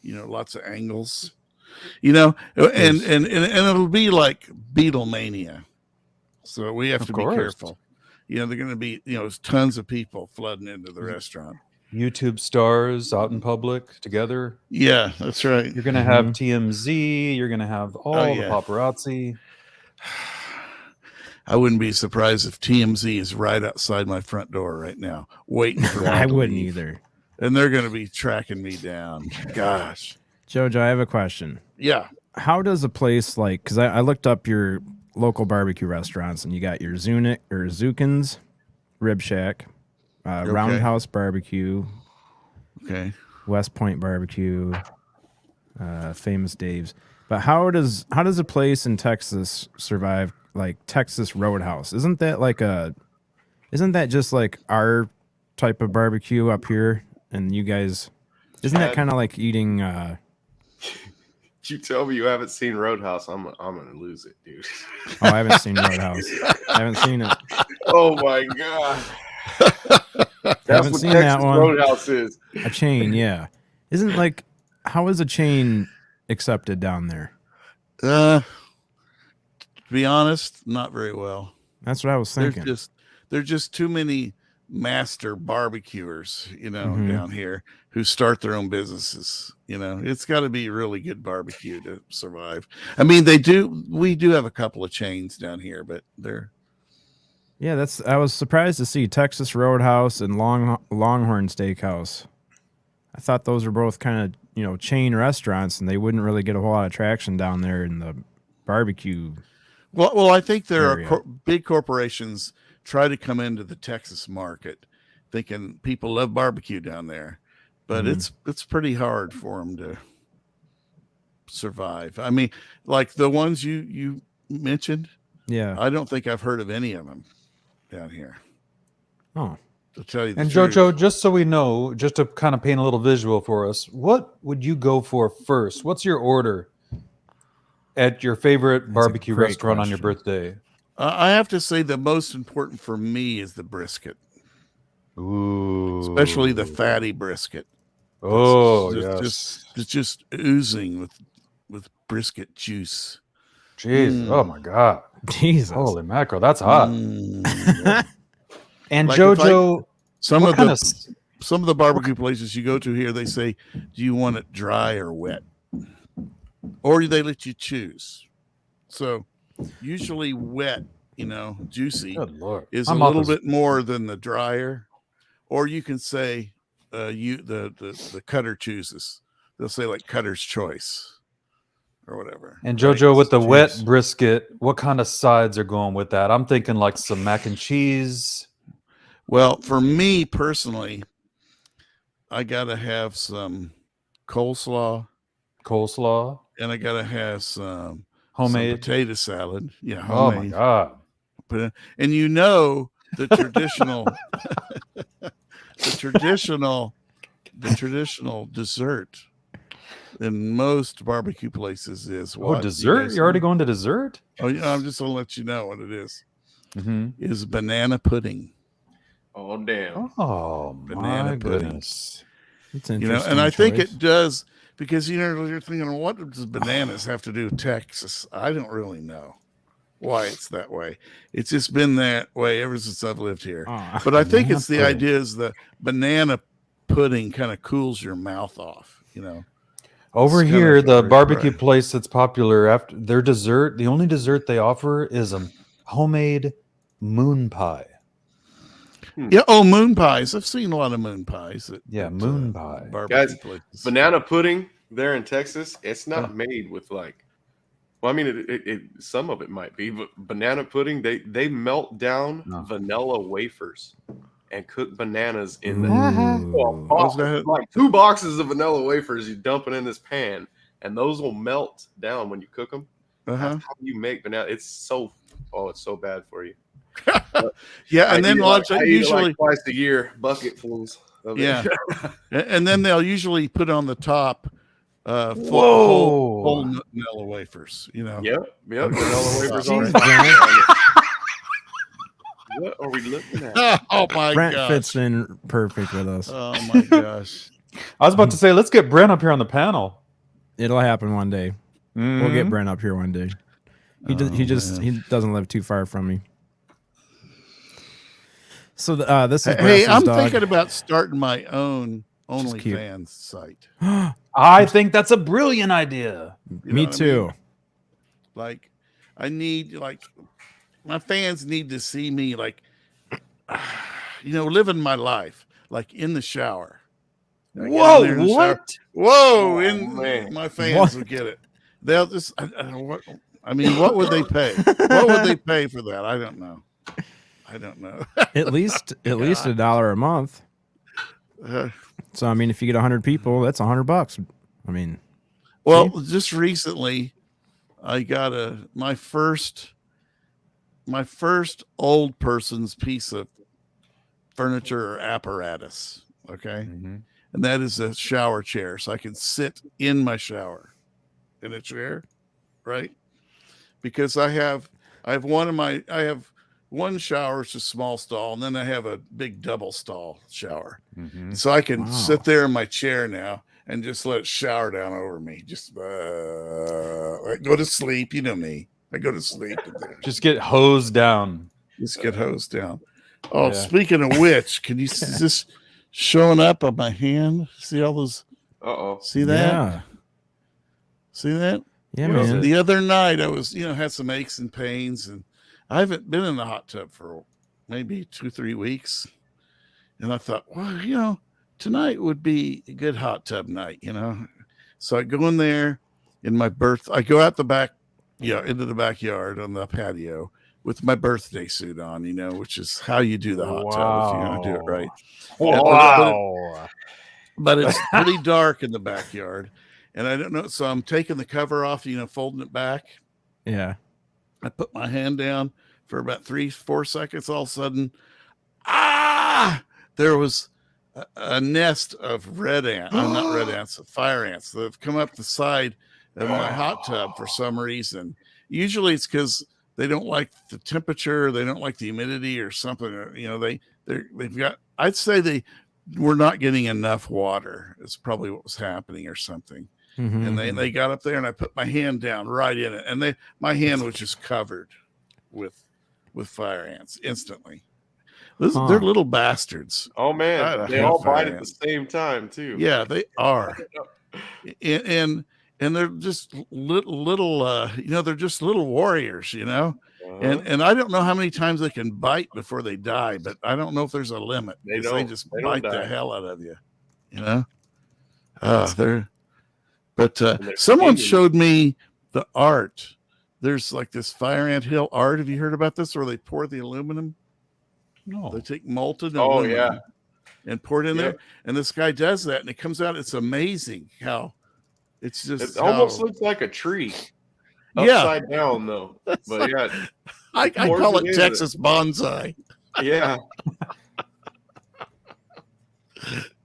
You know, lots of angles. You know, and it'll be like Beatlemania. So we have Of to course. be careful. You know, they're going to be tons of people flooding into the restaurant. YouTube stars out in public together. Yeah, that's right. You're gonna have TMZ. You're gonna have all the yeah. paparazzi. I wouldn't be surprised if TMZ is right outside my front door right now, waiting for me. I to wouldn't leave. either. And they're going to be tracking me down. Gosh. JoJo, I have a question. Yeah. How does a place like, because I looked up your local barbecue restaurants and you got your Zukin's Rib Shack, Roundhouse Barbecue, Okay. West Point Barbecue, Famous Dave's. But how does a place in Texas survive like Texas Roadhouse? Isn't that just like our type of barbecue up here? And you guys, isn't that kind of like eating? You tell me you haven't seen Roadhouse, I'm gonna lose it, dude. Oh, I haven't seen Roadhouse. I haven't seen it. Oh my god. That's Haven't what seen Texas that one. Roadhouse is. A chain, yeah. Isn't like how is a chain accepted down there? To be honest, not very well. That's what I was thinking. There's just too many master barbecuers, Mhm. down here who start their own businesses. It's got to be really good barbecue to survive. I mean, we do have a couple of chains down here, but they're Yeah, I was surprised to see Texas Roadhouse and Longhorn Steakhouse. I thought those were both kind of, chain restaurants, and they wouldn't really get a whole lot of traction down there in the barbecue. Well, I think there area. are big corporations try to come into the Texas market, thinking people love barbecue down there, but it's pretty hard for them to survive. I mean, like the ones you mentioned, Yeah. I don't think I've heard of any of them down here. Oh. To tell you the And truth. Jojo, just so we know, just to kind of paint a little visual for us, what would you go for first? What's your order at your favorite barbecue great restaurant on your question. birthday? I have to say the most important for me is the brisket, Ooh. especially the fatty brisket. Oh, It's just oozing with brisket juice. Jeez. Oh, my God. Jesus. Holy mackerel. That's hot. And Like if Jojo, Some what of kind some of the barbecue places you go to here, they say, "Do you want it dry or wet?" Or they let you choose. So usually wet, juicy Good Lord. is My a mouth little is- bit more than the drier. Or you can say the cutter chooses. They'll say like cutter's choice or whatever. And Jojo, with the wet Jeez. brisket, what kind of sides are going with that? I'm thinking like some mac and cheese. Well, for me personally, I gotta have some coleslaw, and I gotta have some Homemade. potato salad. Yeah, Oh, my homemade. God. And the traditional dessert in most barbecue places is Oh, what? You dessert? guys You're already know? going to dessert? Oh, I'm just gonna let you know what it is. Mm-hmm. Is banana pudding. Oh damn! Oh, Banana my pudding. goodness. It's And interesting. I think choice. it does because you're thinking, what does bananas have to do with Texas? I don't really know why it's that way. It's just been that way ever since I've lived here. Oh. But I think Banana it's the pudding. idea is the banana pudding kind of cools your mouth off. Over It's kind here, of the very barbecue dry. place that's popular after their dessert, the only dessert they offer is a homemade moon pie. Yeah. Oh, moon pies. I've seen a lot of moon pies. Moon pie. Barbecue Guys, places. Banana pudding there in Texas, it's not made with well, I mean, some of it might be, but banana pudding, they melt down vanilla wafers and cook bananas in the Ooh. like 2 boxes of vanilla wafers. You dump it in this pan, and those will melt down when you cook them. That's how you make banana. It's so bad for you. Yeah, and then I eat usually like twice a year, bucketfuls of it. Yeah. And then they'll usually put on the top full vanilla wafers. Yep. Vanilla wafers on Jeez, top. Brent. What are we looking at? Oh my Brent gosh. fits in perfect with us. Oh my gosh. I was about to say, let's get Brent up here on the panel. It'll happen one day. We'll get Brent up here one day. He doesn't live too far from me. So this is Hey, Bress's I'm dog. thinking about starting my own Which is cute. OnlyFans site. I think that's a brilliant idea. You know Me what I too. mean? Like, I need my fans need to see me living my life like in the shower. I get in Whoa, there in the shower. what? Whoa! Oh, man. My fans will get it. They'll just. What would they pay? What would they pay for that? I don't know. At least $1 a month. So I mean, if you get 100 people, that's $100. I mean, Well, just recently, I got my first old person's piece of furniture or apparatus. Okay. And that is a shower chair. So I can sit in my shower in a chair. Right. Because I have one shower, it's a small stall, and then I have a big double stall shower. So I can sit there in my chair now and just let it shower down over me. Just I go to sleep. You know me. I go to sleep. Just get hosed down. Just get hosed down. Oh, Yeah. Speaking of which, can you see this showing up on my hand? See all those? See that? yeah, See that? yeah, man. The other night I was, had some aches and pains, and I haven't been in the hot tub for maybe 2-3 weeks. And I thought, well, tonight would be a good hot tub night, So I go in there I go out the back, into the backyard on the patio with my birthday suit on, which is how you do the hot tub if you're going to do it right. But it's pretty dark in the backyard. And I don't know. So I'm taking the cover off, folding it back. Yeah. I put my hand down for about 3-4 seconds. All of a sudden, there was a nest of fire ants that have come up the side of my hot tub for some reason. Usually it's because they don't like the temperature, they don't like the humidity or something. They've got, I'd say they were not getting enough water. It's probably what was happening or something. Mm-hmm. And they got up there and I put my hand down right in it. And my hand was just covered with fire ants instantly. They're little bastards. Oh man, they all bite at the same time too. Yeah, they are. and they're just little they're just little warriors, And I don't know how many times they can bite before they die, but I don't know if there's a limit. They just bite the hell out of you, someone showed me the art. There's like this fire ant hill art. Have you heard about this? Where they pour the aluminum? No. They take molten aluminum and pour it in there. And this guy does that, and it comes out. It's amazing how it's just. It almost looks like a tree. Upside down, though. But yeah. I call it Texas bonsai. Yeah.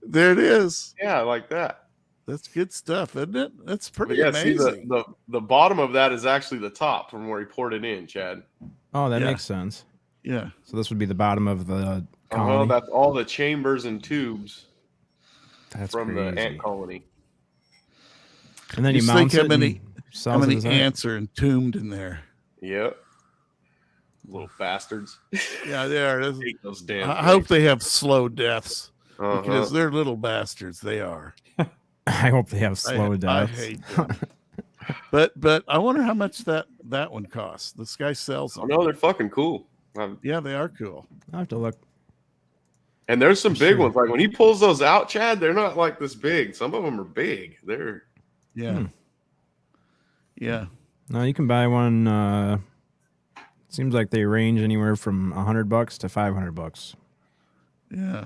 There it is. Yeah, like that. That's good stuff, isn't it? That's pretty amazing. See, the bottom of that is actually the top from where he poured it in, Chad. Oh, that makes sense. Yeah. So this would be the bottom of the colony. That's all the chambers and tubes from crazy. The ant colony. And then you mount it. How many ants are entombed in there? Yep. Little bastards. Yeah, they are. Those damn I hope they have slow deaths because they're little bastards. They are. I hope they have slow deaths. I hate them. But I wonder how much that one costs. This guy sells them. No, they're fucking cool. Yeah, they are cool. I'll have to look. And there's some big ones. Like when he pulls those out, Chad, they're not like this big. Some of them are big. They're yeah. No, you can buy one. Seems like they range anywhere from $100 to $500. Yeah.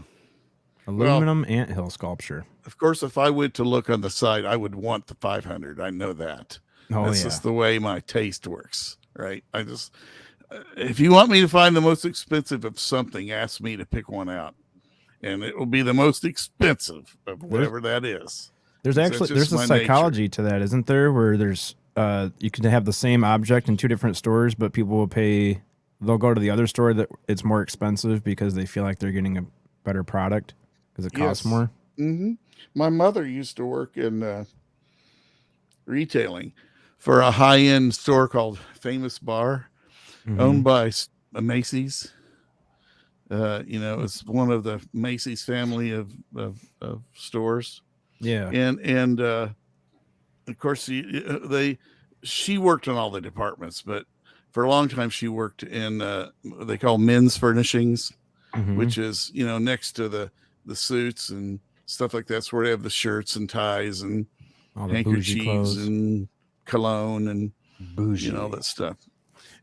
Aluminum anthill sculpture. Of course, if I went to look on the site, I would want the 500. I know that. That's just the way my taste works, right? If you want me to find the most expensive of something, ask me to pick one out, and it will be the most expensive of whatever that is. There's a psychology to that, isn't there? Where there's you can have the same object in two different stores, but people will pay. They'll go to the other store that it's more expensive because they feel like they're getting a better product because it costs more. Mm-hmm. My mother used to work in retailing for a high-end store called Famous Bar. Owned by Macy's. It's one of the Macy's family of stores. Yeah. And of course she worked in all the departments, but for a long time she worked in they call men's furnishings, which is, next to the suits and stuff like that. That's where they have the shirts and ties and all the handkerchiefs and cologne and all that stuff.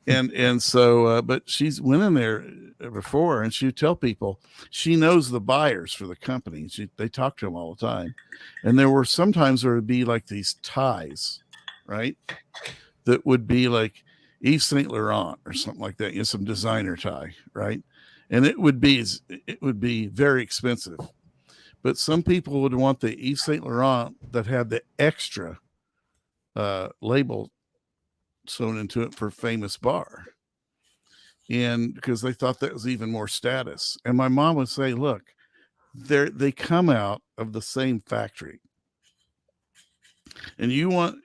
And so, but she's went in there before, and she'd tell people she knows the buyers for the company. They talk to them all the time, and there were sometimes there would be like these ties, right? That would be like Yves Saint Laurent or something like that. Some designer tie, right? And it would be very expensive, but some people would want the Yves Saint Laurent that had the extra label sewn into it for Famous Bar, and because they thought that was even more status. And my mom would say, look, they come out of the same factory, and you want,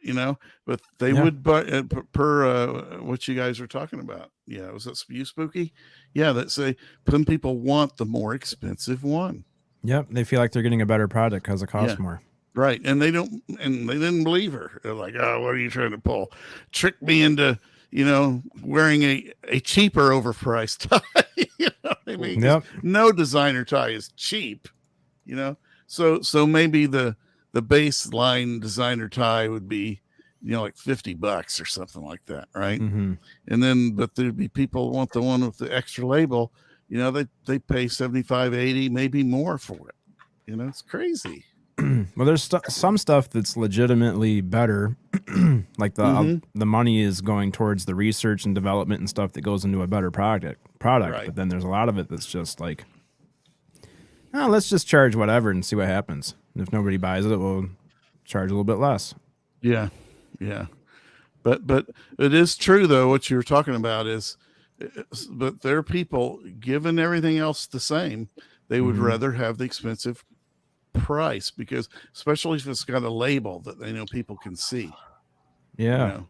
but they would buy per what you guys are talking about. Yeah, was that you, Spooky? Yeah, that say some people want the more expensive one. Yep, they feel like they're getting a better product because it costs more. Right. And they didn't believe her. They're like, oh, what are you trying to pull? Trick me into, wearing a cheaper overpriced tie. what I mean? 'Cause Yep. no designer tie is cheap, you know. So maybe the baseline designer tie would be, you know, like $50 or something like that, right? Mm-hmm. And then, but there'd be people who want the one with the extra label, you know, they pay 75, 80, maybe more for it. You know, it's crazy. Well, there's some stuff that's legitimately better. Like the money is going towards the research and development and stuff that goes into a better product. Right. But then there's a lot of it that's just like, oh, let's just charge whatever and see what happens. And if nobody buys it, we'll charge a little bit less. Yeah. Yeah. But it is true though. What you're talking about is, but there are people, given everything else the same, they would rather have the expensive price, because especially if it's got a label that they know people can see. Yeah. You know,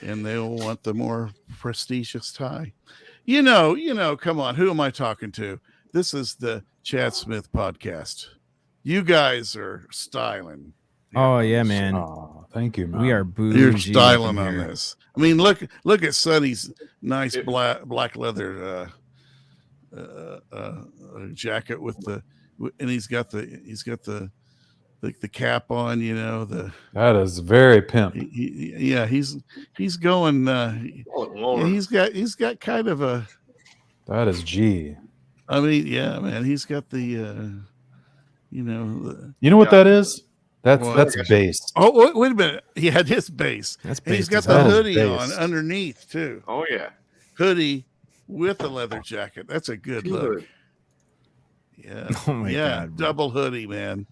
and they'll want the more prestigious tie. You know, come on, who am I talking to? This is the Chad Smith podcast. You guys are styling. Oh yeah, man. Oh, thank you, man. We are bougie. You're styling up in on here. this. I mean, look at Sonny's nice black leather jacket with the, and he's got the cap on. You know, That is very pimp. he's going. He's got kind of a. That is G. I mean, yeah, man. He's got the. You know what that is? That's Well, that's bass. Oh, wait a minute. He had his base. That's And he's based got as the hell. hoodie Based. on underneath too. Oh yeah. Hoodie with a leather jacket. That's a good look. Yeah. Oh my yeah. God, bro. Double hoodie, man.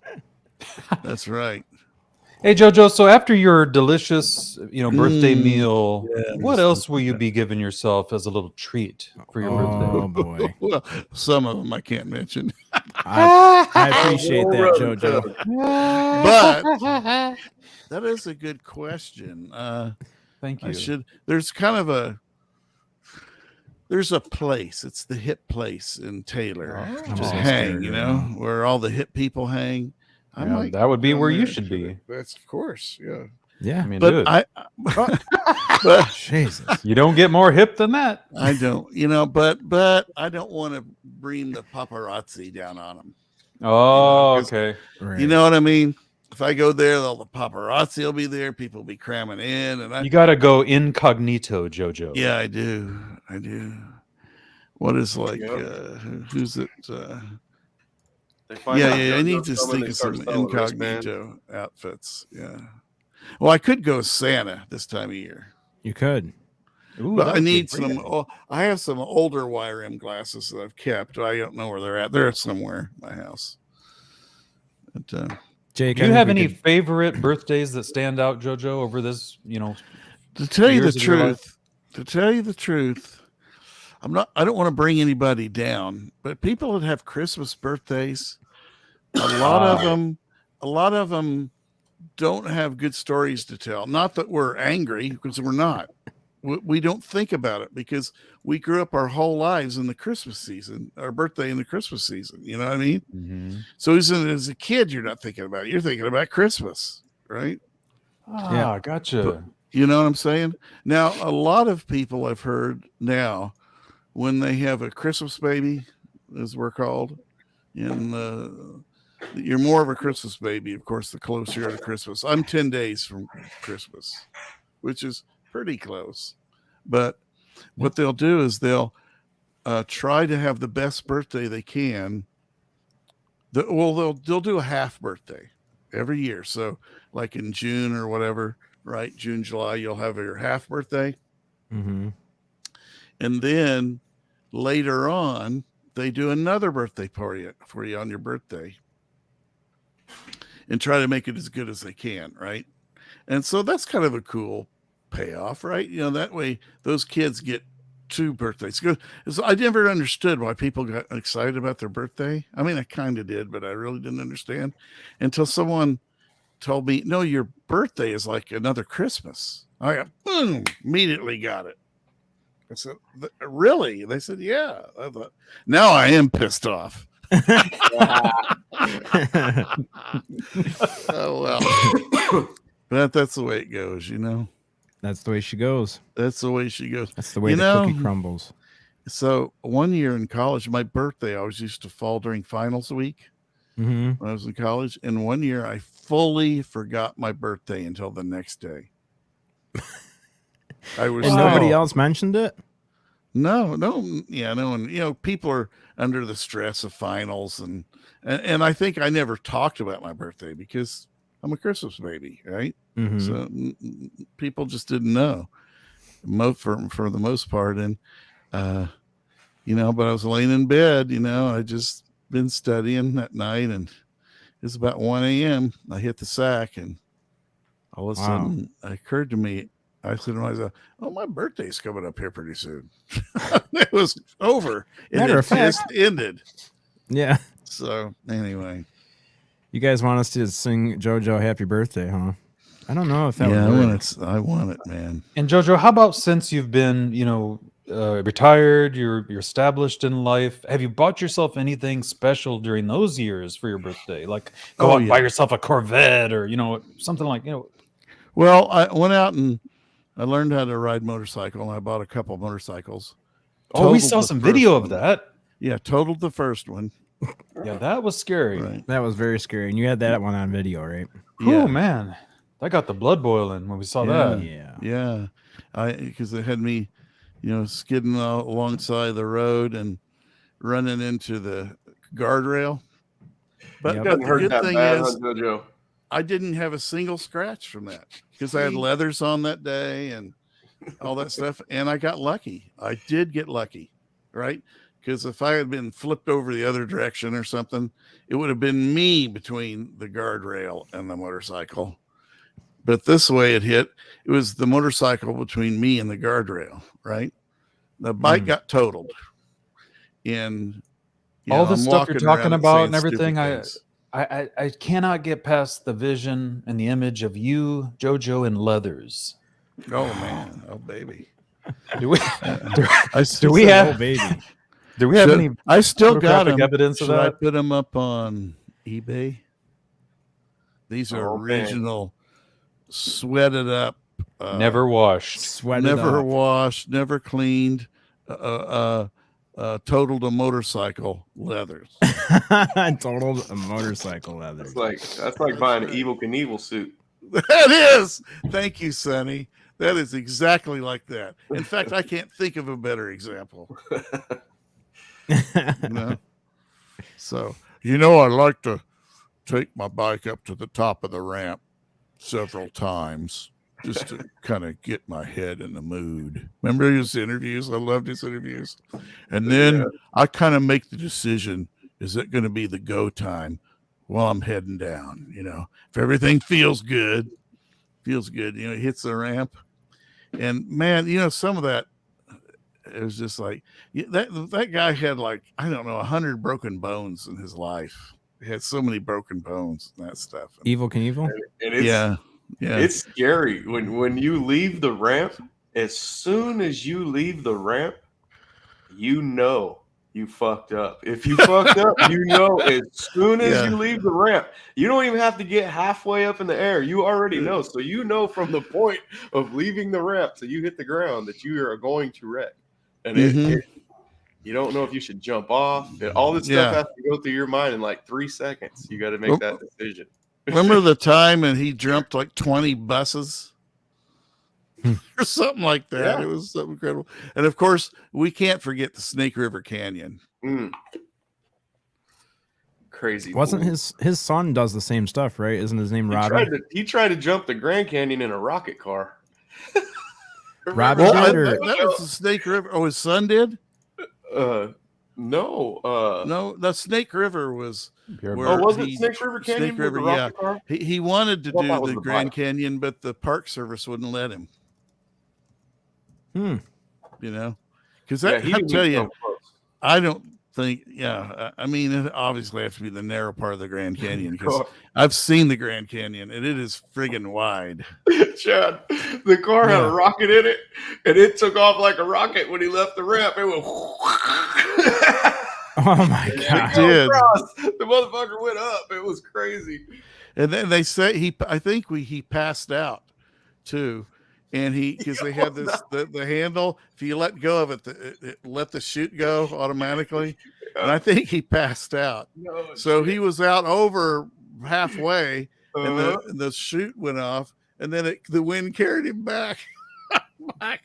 That's right. Hey Jojo, so after your delicious, birthday meal, yes. what else will you be giving yourself as a little treat for your Oh birthday? boy. Well, some of them I can't mention. I appreciate that, JoJo. But that is a good question. Thank you. There's a place. It's the hip place in Taylor. I'm Just so hang, scared you right know, now. where all the hip people hang. I Yeah, might that would be come where you there. should be. That's of course, yeah. Yeah. I mean, But dude, but Jesus. you don't get more hip than that. I don't, but I don't want to bring the paparazzi down on them. Oh, 'cause- okay. Right. You know what I mean? If I go there, all the paparazzi will be there. People will be cramming in, and You got to go incognito, Jojo. yeah, I do. What is like? Who's it? They find Yeah, out I JoJo's need to coming, think they of start some selling wristbands. incognito outfits. Yeah. Well, I could go Santa this time of year, You could. Ooh, but that I would be need great. some. Oh, I have some older wire rim glasses that I've kept. I don't know where they're at. They're somewhere in my house. But, Jake, Do I you think have we any could- favorite birthdays that stand out, Jojo, over this? to tell you the Years of your life? truth, I don't want to bring anybody down, but people that have Christmas birthdays, a lot of them don't have good stories to tell. Not that we're angry, because we're not. We don't think about it because we grew up our whole lives in the Christmas season, our birthday in the Christmas season. You know what I mean? Mm-hmm. So as a kid, you're not thinking about it. You're thinking about Christmas, right? Ah, gotcha. You know what I'm saying? Now, a lot of people I've heard now, when they have a Christmas baby, as we're called, and you're more of a Christmas baby, of course, the closer you are to Christmas. I'm 10 days from Christmas, which is pretty close. But what they'll do is they'll try to have the best birthday they can. They'll do a half birthday every year. So like in June or whatever, right? June, July, you'll have your half birthday. Mhm. And then later on, they do another birthday party for you on your birthday and try to make it as good as they can, right? And so that's kind of a cool payoff, right? That way those kids get two birthdays. So I never understood why people got excited about their birthday. I mean, I kind of did, but I really didn't understand until someone told me, no, your birthday is like another Christmas. I got, boom, immediately got it. I said, really? They said, yeah. I thought, now I am pissed off. Oh, well. But that's the way it goes, That's the way she goes. That's the way she goes. That's the way You the know, cookie crumbles. So one year in college, my birthday always used to fall during finals week Mm-hmm. when I was in college. And one year I fully forgot my birthday until the next day. I was And nobody else mentioned it? No, yeah, no one. People are under the stress of finals, and I think I never talked about my birthday because I'm a Christmas baby, right? Mm-hmm. So people just didn't know, for the most part, and but I was laying in bed, I just been studying that night, and it's about 1 a.m. I hit the sack, and all of a sudden it occurred to me. I said to myself, "Oh, my birthday's coming up here pretty soon." It was over. Matter of fact, just ended. Yeah. So anyway, you guys want us to sing JoJo "Happy Birthday," huh? I don't know if that. Yeah, would I want it, man. And Jojo, how about since you've been, retired, you're established in life, have you bought yourself anything special during those years for your birthday? Like go out and buy yourself a Corvette or something like. Well, I went out and I learned how to ride motorcycle, and I bought a couple motorcycles. Oh, we saw some video of that. Yeah, totaled the first one. Yeah, that was scary. Right. That was very scary, and you had that one on video, right? Oh man, that got the blood boiling when we saw that. Yeah. Because it had me, skidding alongside the road and running into the guardrail. But Yep. the Doesn't hurt good that thing bad, is, huh, JoJo? I didn't have a single scratch from that because I had leathers on that day and all that stuff. And I got lucky. I did get lucky, right? Because if I had been flipped over the other direction or something, it would have been me between the guardrail and the motorcycle. But this way it was the motorcycle between me and the guardrail, right? The bike got totaled. And all the stuff you're talking about and everything, things. I cannot get past the vision and the image of you, JoJo, in leathers. Oh man, oh baby. Do we Oh, baby. Do we have any? I still got photographic them. evidence of Should I that? put them up on eBay? These are original, sweated up, Never washed. Sweated never up. washed, never cleaned, totaled a motorcycle leathers. Totaled a motorcycle leather. That's like buying an Evel Knievel suit. That is. Thank you, Sonny. That is exactly like that. In fact, I can't think of a better example. So, I like to take my bike up to the top of the ramp several times just to kind of get my head in the mood. Remember his interviews? I loved his interviews. And then I kind of make the decision, is it going to be the go time while I'm heading down? If everything feels good, it hits the ramp. And man, some of that, it was just like that guy had 100 broken bones in his life. He had so many broken bones and that stuff. Evel Knievel? And it's, Yeah. It's scary when you leave the ramp. As soon as you leave the ramp, you fucked up. If you fucked up, as soon as you leave the ramp, you don't even have to get halfway up in the air. You already know. So from the point of leaving the ramp till you hit the ground that you are going to wreck. And you don't know if you should jump off. All this stuff has to go through your mind in 3 seconds. You got to make that decision. Remember the time and he jumped 20 buses or something like that? Yeah. It was so incredible. And of course, we can't forget the Snake River Canyon. Crazy. Wasn't his son does the same stuff, right? Isn't his name Robbie? He tried to jump the Grand Canyon in a rocket car. Robbie Well, did, or that was the Snake River. Oh, his son did? No. No, the Snake River was. Was it Snake River Canyon? Snake River, rocket car? He wanted to Well, do that was the the Grand bike. Canyon, but the Park Service wouldn't let him. Because he I didn't tell even you, come close. I don't think. I mean, it obviously has to be the narrow part of the Grand Canyon because I've seen the Grand Canyon and it is friggin' wide. Chad, the car had a rocket in it, and it took off like a rocket when he left the ramp. It went. oh my god! It did. The motherfucker went up. It was crazy. And then they say he passed out too. and because they have this the handle. If you let go of it, it let the chute go automatically. And I think he passed out. No, So shit. he was out over halfway, and the chute went off, and then the wind carried him back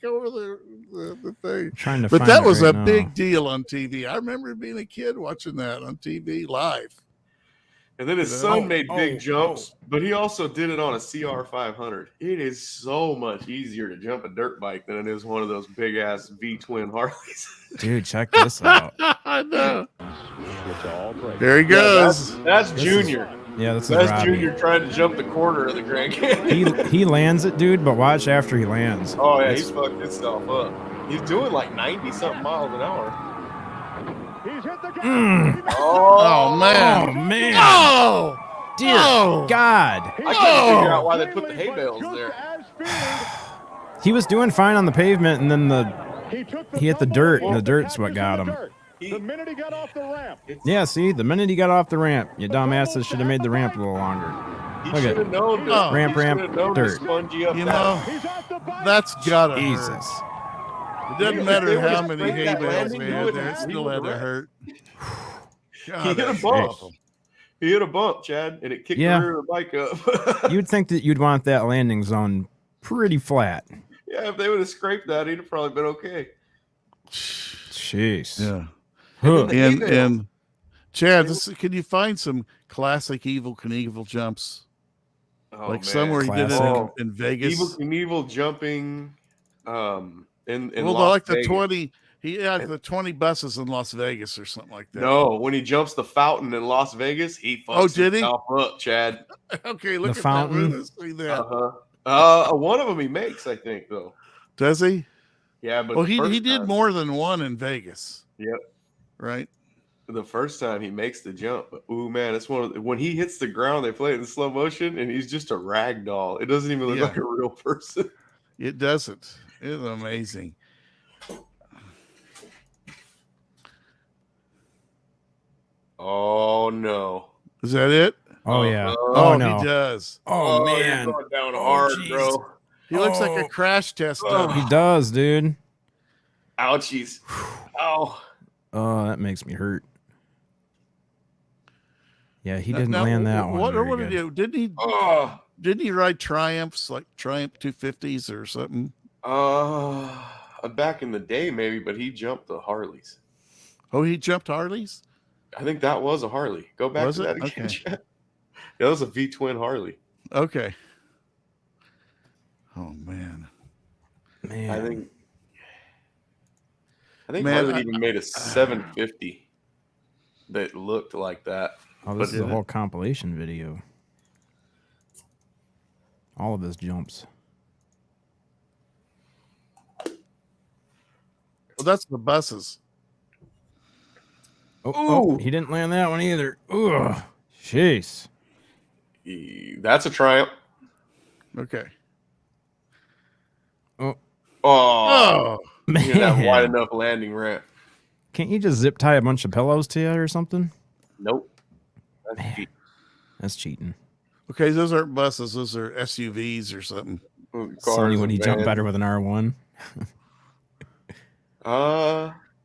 over the thing. Trying to But find that it was right a now. big deal on TV. I remember being a kid watching that on TV live. And then his son made big jumps, but he also did it on a CR500. It is so much easier to jump a dirt bike than it is one of those big ass V-twin Harleys. Dude, check this out. I know. There he goes. That's Junior. Yeah, this is That's Robbie. Junior trying to jump the corner of the Grand Canyon. He lands it, dude, but watch after he lands. Oh yeah, he's fucked himself up. He's doing like 90-something miles an hour. Oh man. Oh, man. Oh, Dear Oh. God. I couldn't figure out why they put the hay bales there. He was doing fine on the pavement, and then he hit the dirt, and the dirt's what got him. The minute he got off the ramp. Yeah, see, the minute he got off the ramp, you dumbasses should have made the ramp a little longer. He Look should at have known to, ramp, he should ramp, have known to dirt. spongy up You that. know, that's gotta hurt. Jesus. It doesn't If matter they how would've many sprayed hay that bales landing, we you had wouldn't there. It have- still you had to would've hurt. He God, hit a that's bump. awful. He hit a bump, Chad, and it kicked Yeah. the rear of the bike up. You'd think that you'd want that landing zone pretty flat. Yeah, if they would have scraped that, he'd have probably been okay. Jeez. Yeah. Huh. And Chad, can you find some classic Evil Knievel jumps? Oh, Like man. somewhere he did it Classic. in Vegas. Evil jumping. In Well, Las like the Vegas. 20, he had the 20 buses in Las Vegas or something like that. No, when he jumps the fountain in Las Vegas, he fucks Oh, did he? himself up, Chad. Okay, look The at fountain? that. Let's see that. One of them he makes, I think, though. Does he? Yeah, but Well, the he first did time- more than one in Vegas. Yep. Right? The first time he makes the jump, but ooh man, it's when he hits the ground, they play it in slow motion, and he's just a rag doll. It doesn't even look Yeah. like a real person. It doesn't. It's amazing. Oh no! Is that it? Oh, yeah. Oh, Oh, no. He does. Oh, you're man. going down Oh, hard, jeez. bro. He looks like Oh. a crash test Oh. dummy. He does, dude. Ouchies! Oh, Oh, that makes me hurt. Yeah, he Now- didn't now, land that one. What very did good. he do? oh. Didn't he ride Triumphs, like Triumph 250s or something? Back in the day, maybe, but he jumped the Harleys. Oh, he jumped Harleys? I think that was a Harley. Go back Was to it? that again. Okay. Chad. Yeah, that was a V-twin Harley. Okay. Oh man. Man. I think Man, Harley even made a 750 that looked like that. Oh, this is a did it? whole compilation video. All of his jumps. Well, that's the buses. Oh, he didn't land that one either. Ugh. Jeez. That's a Triumph. Okay. Oh, Oh, You didn't have a wide man. enough landing ramp. Can't you just zip tie a bunch of pillows to it or something? Nope. That's Man. cheap. That's cheating. okay. Those aren't buses. Those are SUVs or something. Cars Sonny, would and he jump vans. better with an R1?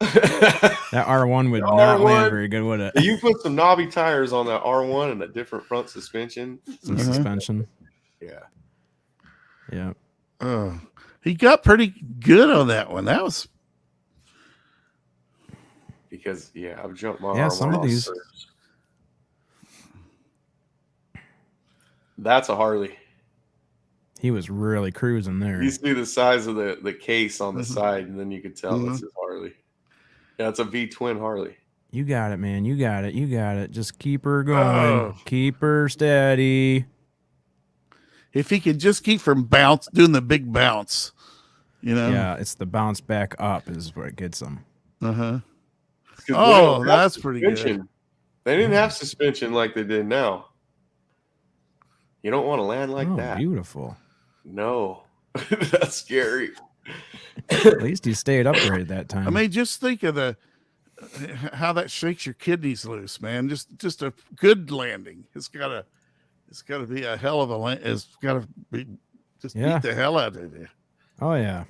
That R1 would The not R1. land very good, would it? You put some knobby tires on that R1 and a different front suspension. Some Uh-huh. suspension. Yeah. Yeah. Oh, he got pretty good on that one. That was Because I've jumped my Yeah, R1 some of off these- first. That's a Harley. He was really cruising there. You see the size of the case on the Mhm. side, and then you could tell Mhm. it's his Harley. Yeah, it's a V-twin Harley. You got it, man. You got it. You got it. Just keep her going. Oh. Keep her steady. if he could just keep from doing the big bounce, you know. Yeah, it's the bounce back up is where it gets him. Uh huh. 'Cause they Oh, didn't have that's pretty good. suspension. They didn't have suspension like they did now. You don't want to land like oh, that. beautiful. No, that's scary. At least he stayed upright at that time. I mean, just think of how that shakes your kidneys loose, man. Just a good landing. It's gotta be a hell of a land. It's gotta be just Yeah. beat the hell out of you. Oh, yeah.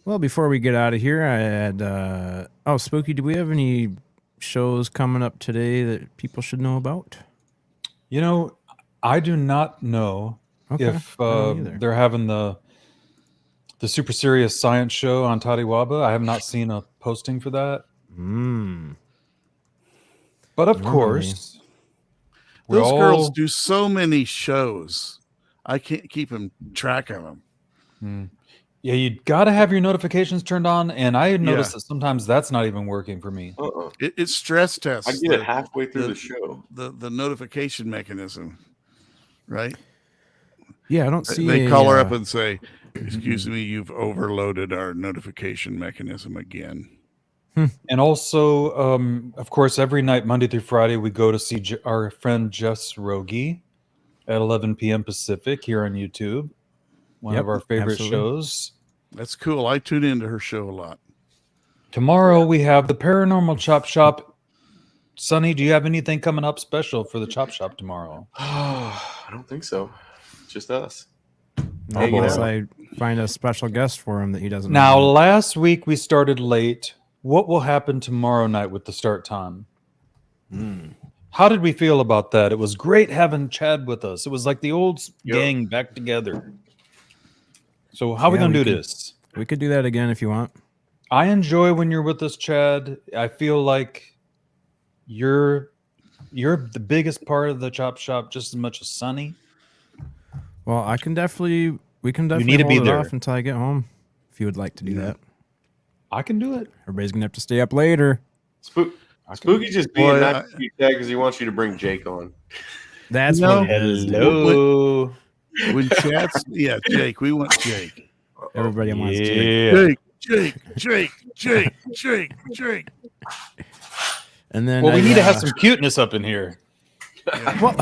Well, before we get out of here, I had... Spooky, do we have any shows coming up today that people should know about? You know, I do not know if they're having the Super Serious Science Show on Tadiwaba. I have not seen a posting for that. But of course, those girls do so many shows. I can't keep track of them. Yeah, you got to have your notifications turned on, and I noticed that sometimes that's not even working for me. It stress tests. I get it halfway through the show. The notification mechanism, right? Yeah, I don't see. They call her up and say, "Excuse me, you've overloaded our notification mechanism again." And also, of course, every night, Monday through Friday, we go to see our friend Jess Rogie at 11 p.m. Pacific here on YouTube. One of our favorite shows. That's cool. I tune into her show a lot. Tomorrow we have the Paranormal Chop Shop. Sonny, do you have anything coming up special for the Chop Shop tomorrow? I don't think so. Just us. Unless I find a special guest for him that he doesn't Now, know. last week we started late. What will happen tomorrow night with the start time? How did we feel about that? It was great having Chad with us. It was like the old gang back together. So how are we going to do this? We could do that again if you want. I enjoy when you're with us, Chad. I feel like you're the biggest part of the Chop Shop just as much as Sonny. Well, we can definitely need to hold be it there. off until I get home, if you would like to do that. I can do it. Everybody's going to have to stay up later. Spooky just being nice to you, Chad, because he wants you to bring Jake on. That's what it is. Hello. When Chad's, Jake, we want Jake. Everybody wants Jake. Jake. And then Well, we need to have some cuteness up in here. What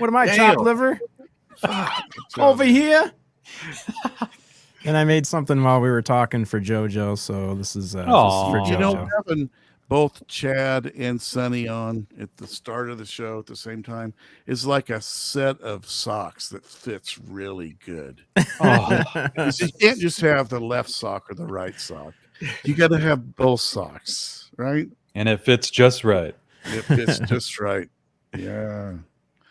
am I, chopped liver? Over here? And I made something while we were talking for JoJo, so this is for JoJo. You know, having both Chad and Sonny on at the start of the show at the same time is like a set of socks that fits really good. You can't just have the left sock or the right sock. You got to have both socks, right? And it fits just right. It fits just right. Yeah.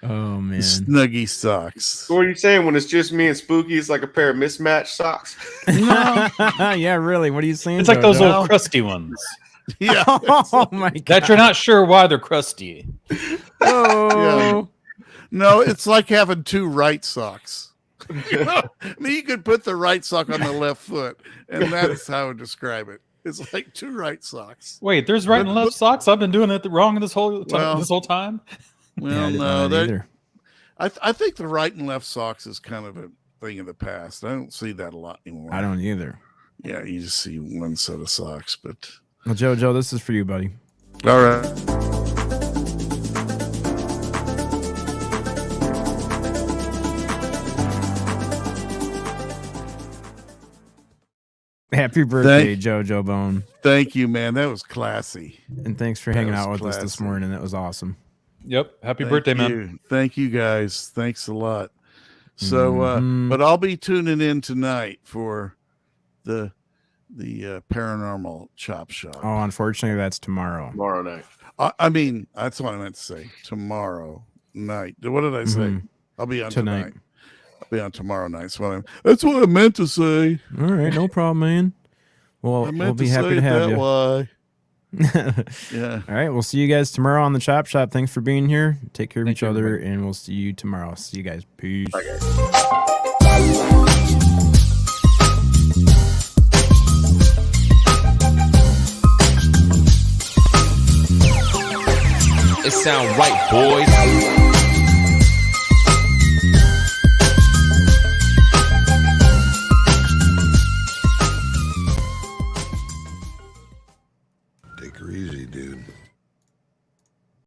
Oh, man. Snuggy socks. So what are you saying? When it's just me and Spooky, it's like a pair of mismatched socks? Yeah, really. What are you saying? It's like those JoJo? old crusty ones. Yeah. Oh, my God. That you're not sure why they're crusty. Oh. No, it's like having two right socks. I mean, you could put the right sock on the left foot, and that's how I would describe it. It's like two right socks. Wait, there's right and left socks? I've been doing it wrong this whole time. Well, no, either. I think the right and left socks is kind of a thing of the past. I don't see that a lot anymore. I don't either. Yeah, you just see one set of socks, but Well, JoJo, this is for you, buddy. all right. Happy birthday, JoJo Bone. Thank you, man. That was classy. And thanks for hanging was out with us this classy. morning. That was awesome. Yep. Happy Thank birthday, you. man. Thank you, guys. Thanks a lot. So, but I'll be tuning in tonight for the paranormal chop shop. Oh, unfortunately, that's tomorrow. Tomorrow night. I mean, that's what I meant to say. Tomorrow night. What did I say? I'll be on tonight. I'll be on tomorrow night. That's what I meant to say. All right, no problem, man. Well, we'll be happy to have you. Why? Yeah. All right, we'll see you guys tomorrow on the Chop Shop. Thanks for being here. Take care of Thank each you, other, everybody. and we'll see you tomorrow. See you guys. Peace. Bye, guys. It sound right, boys.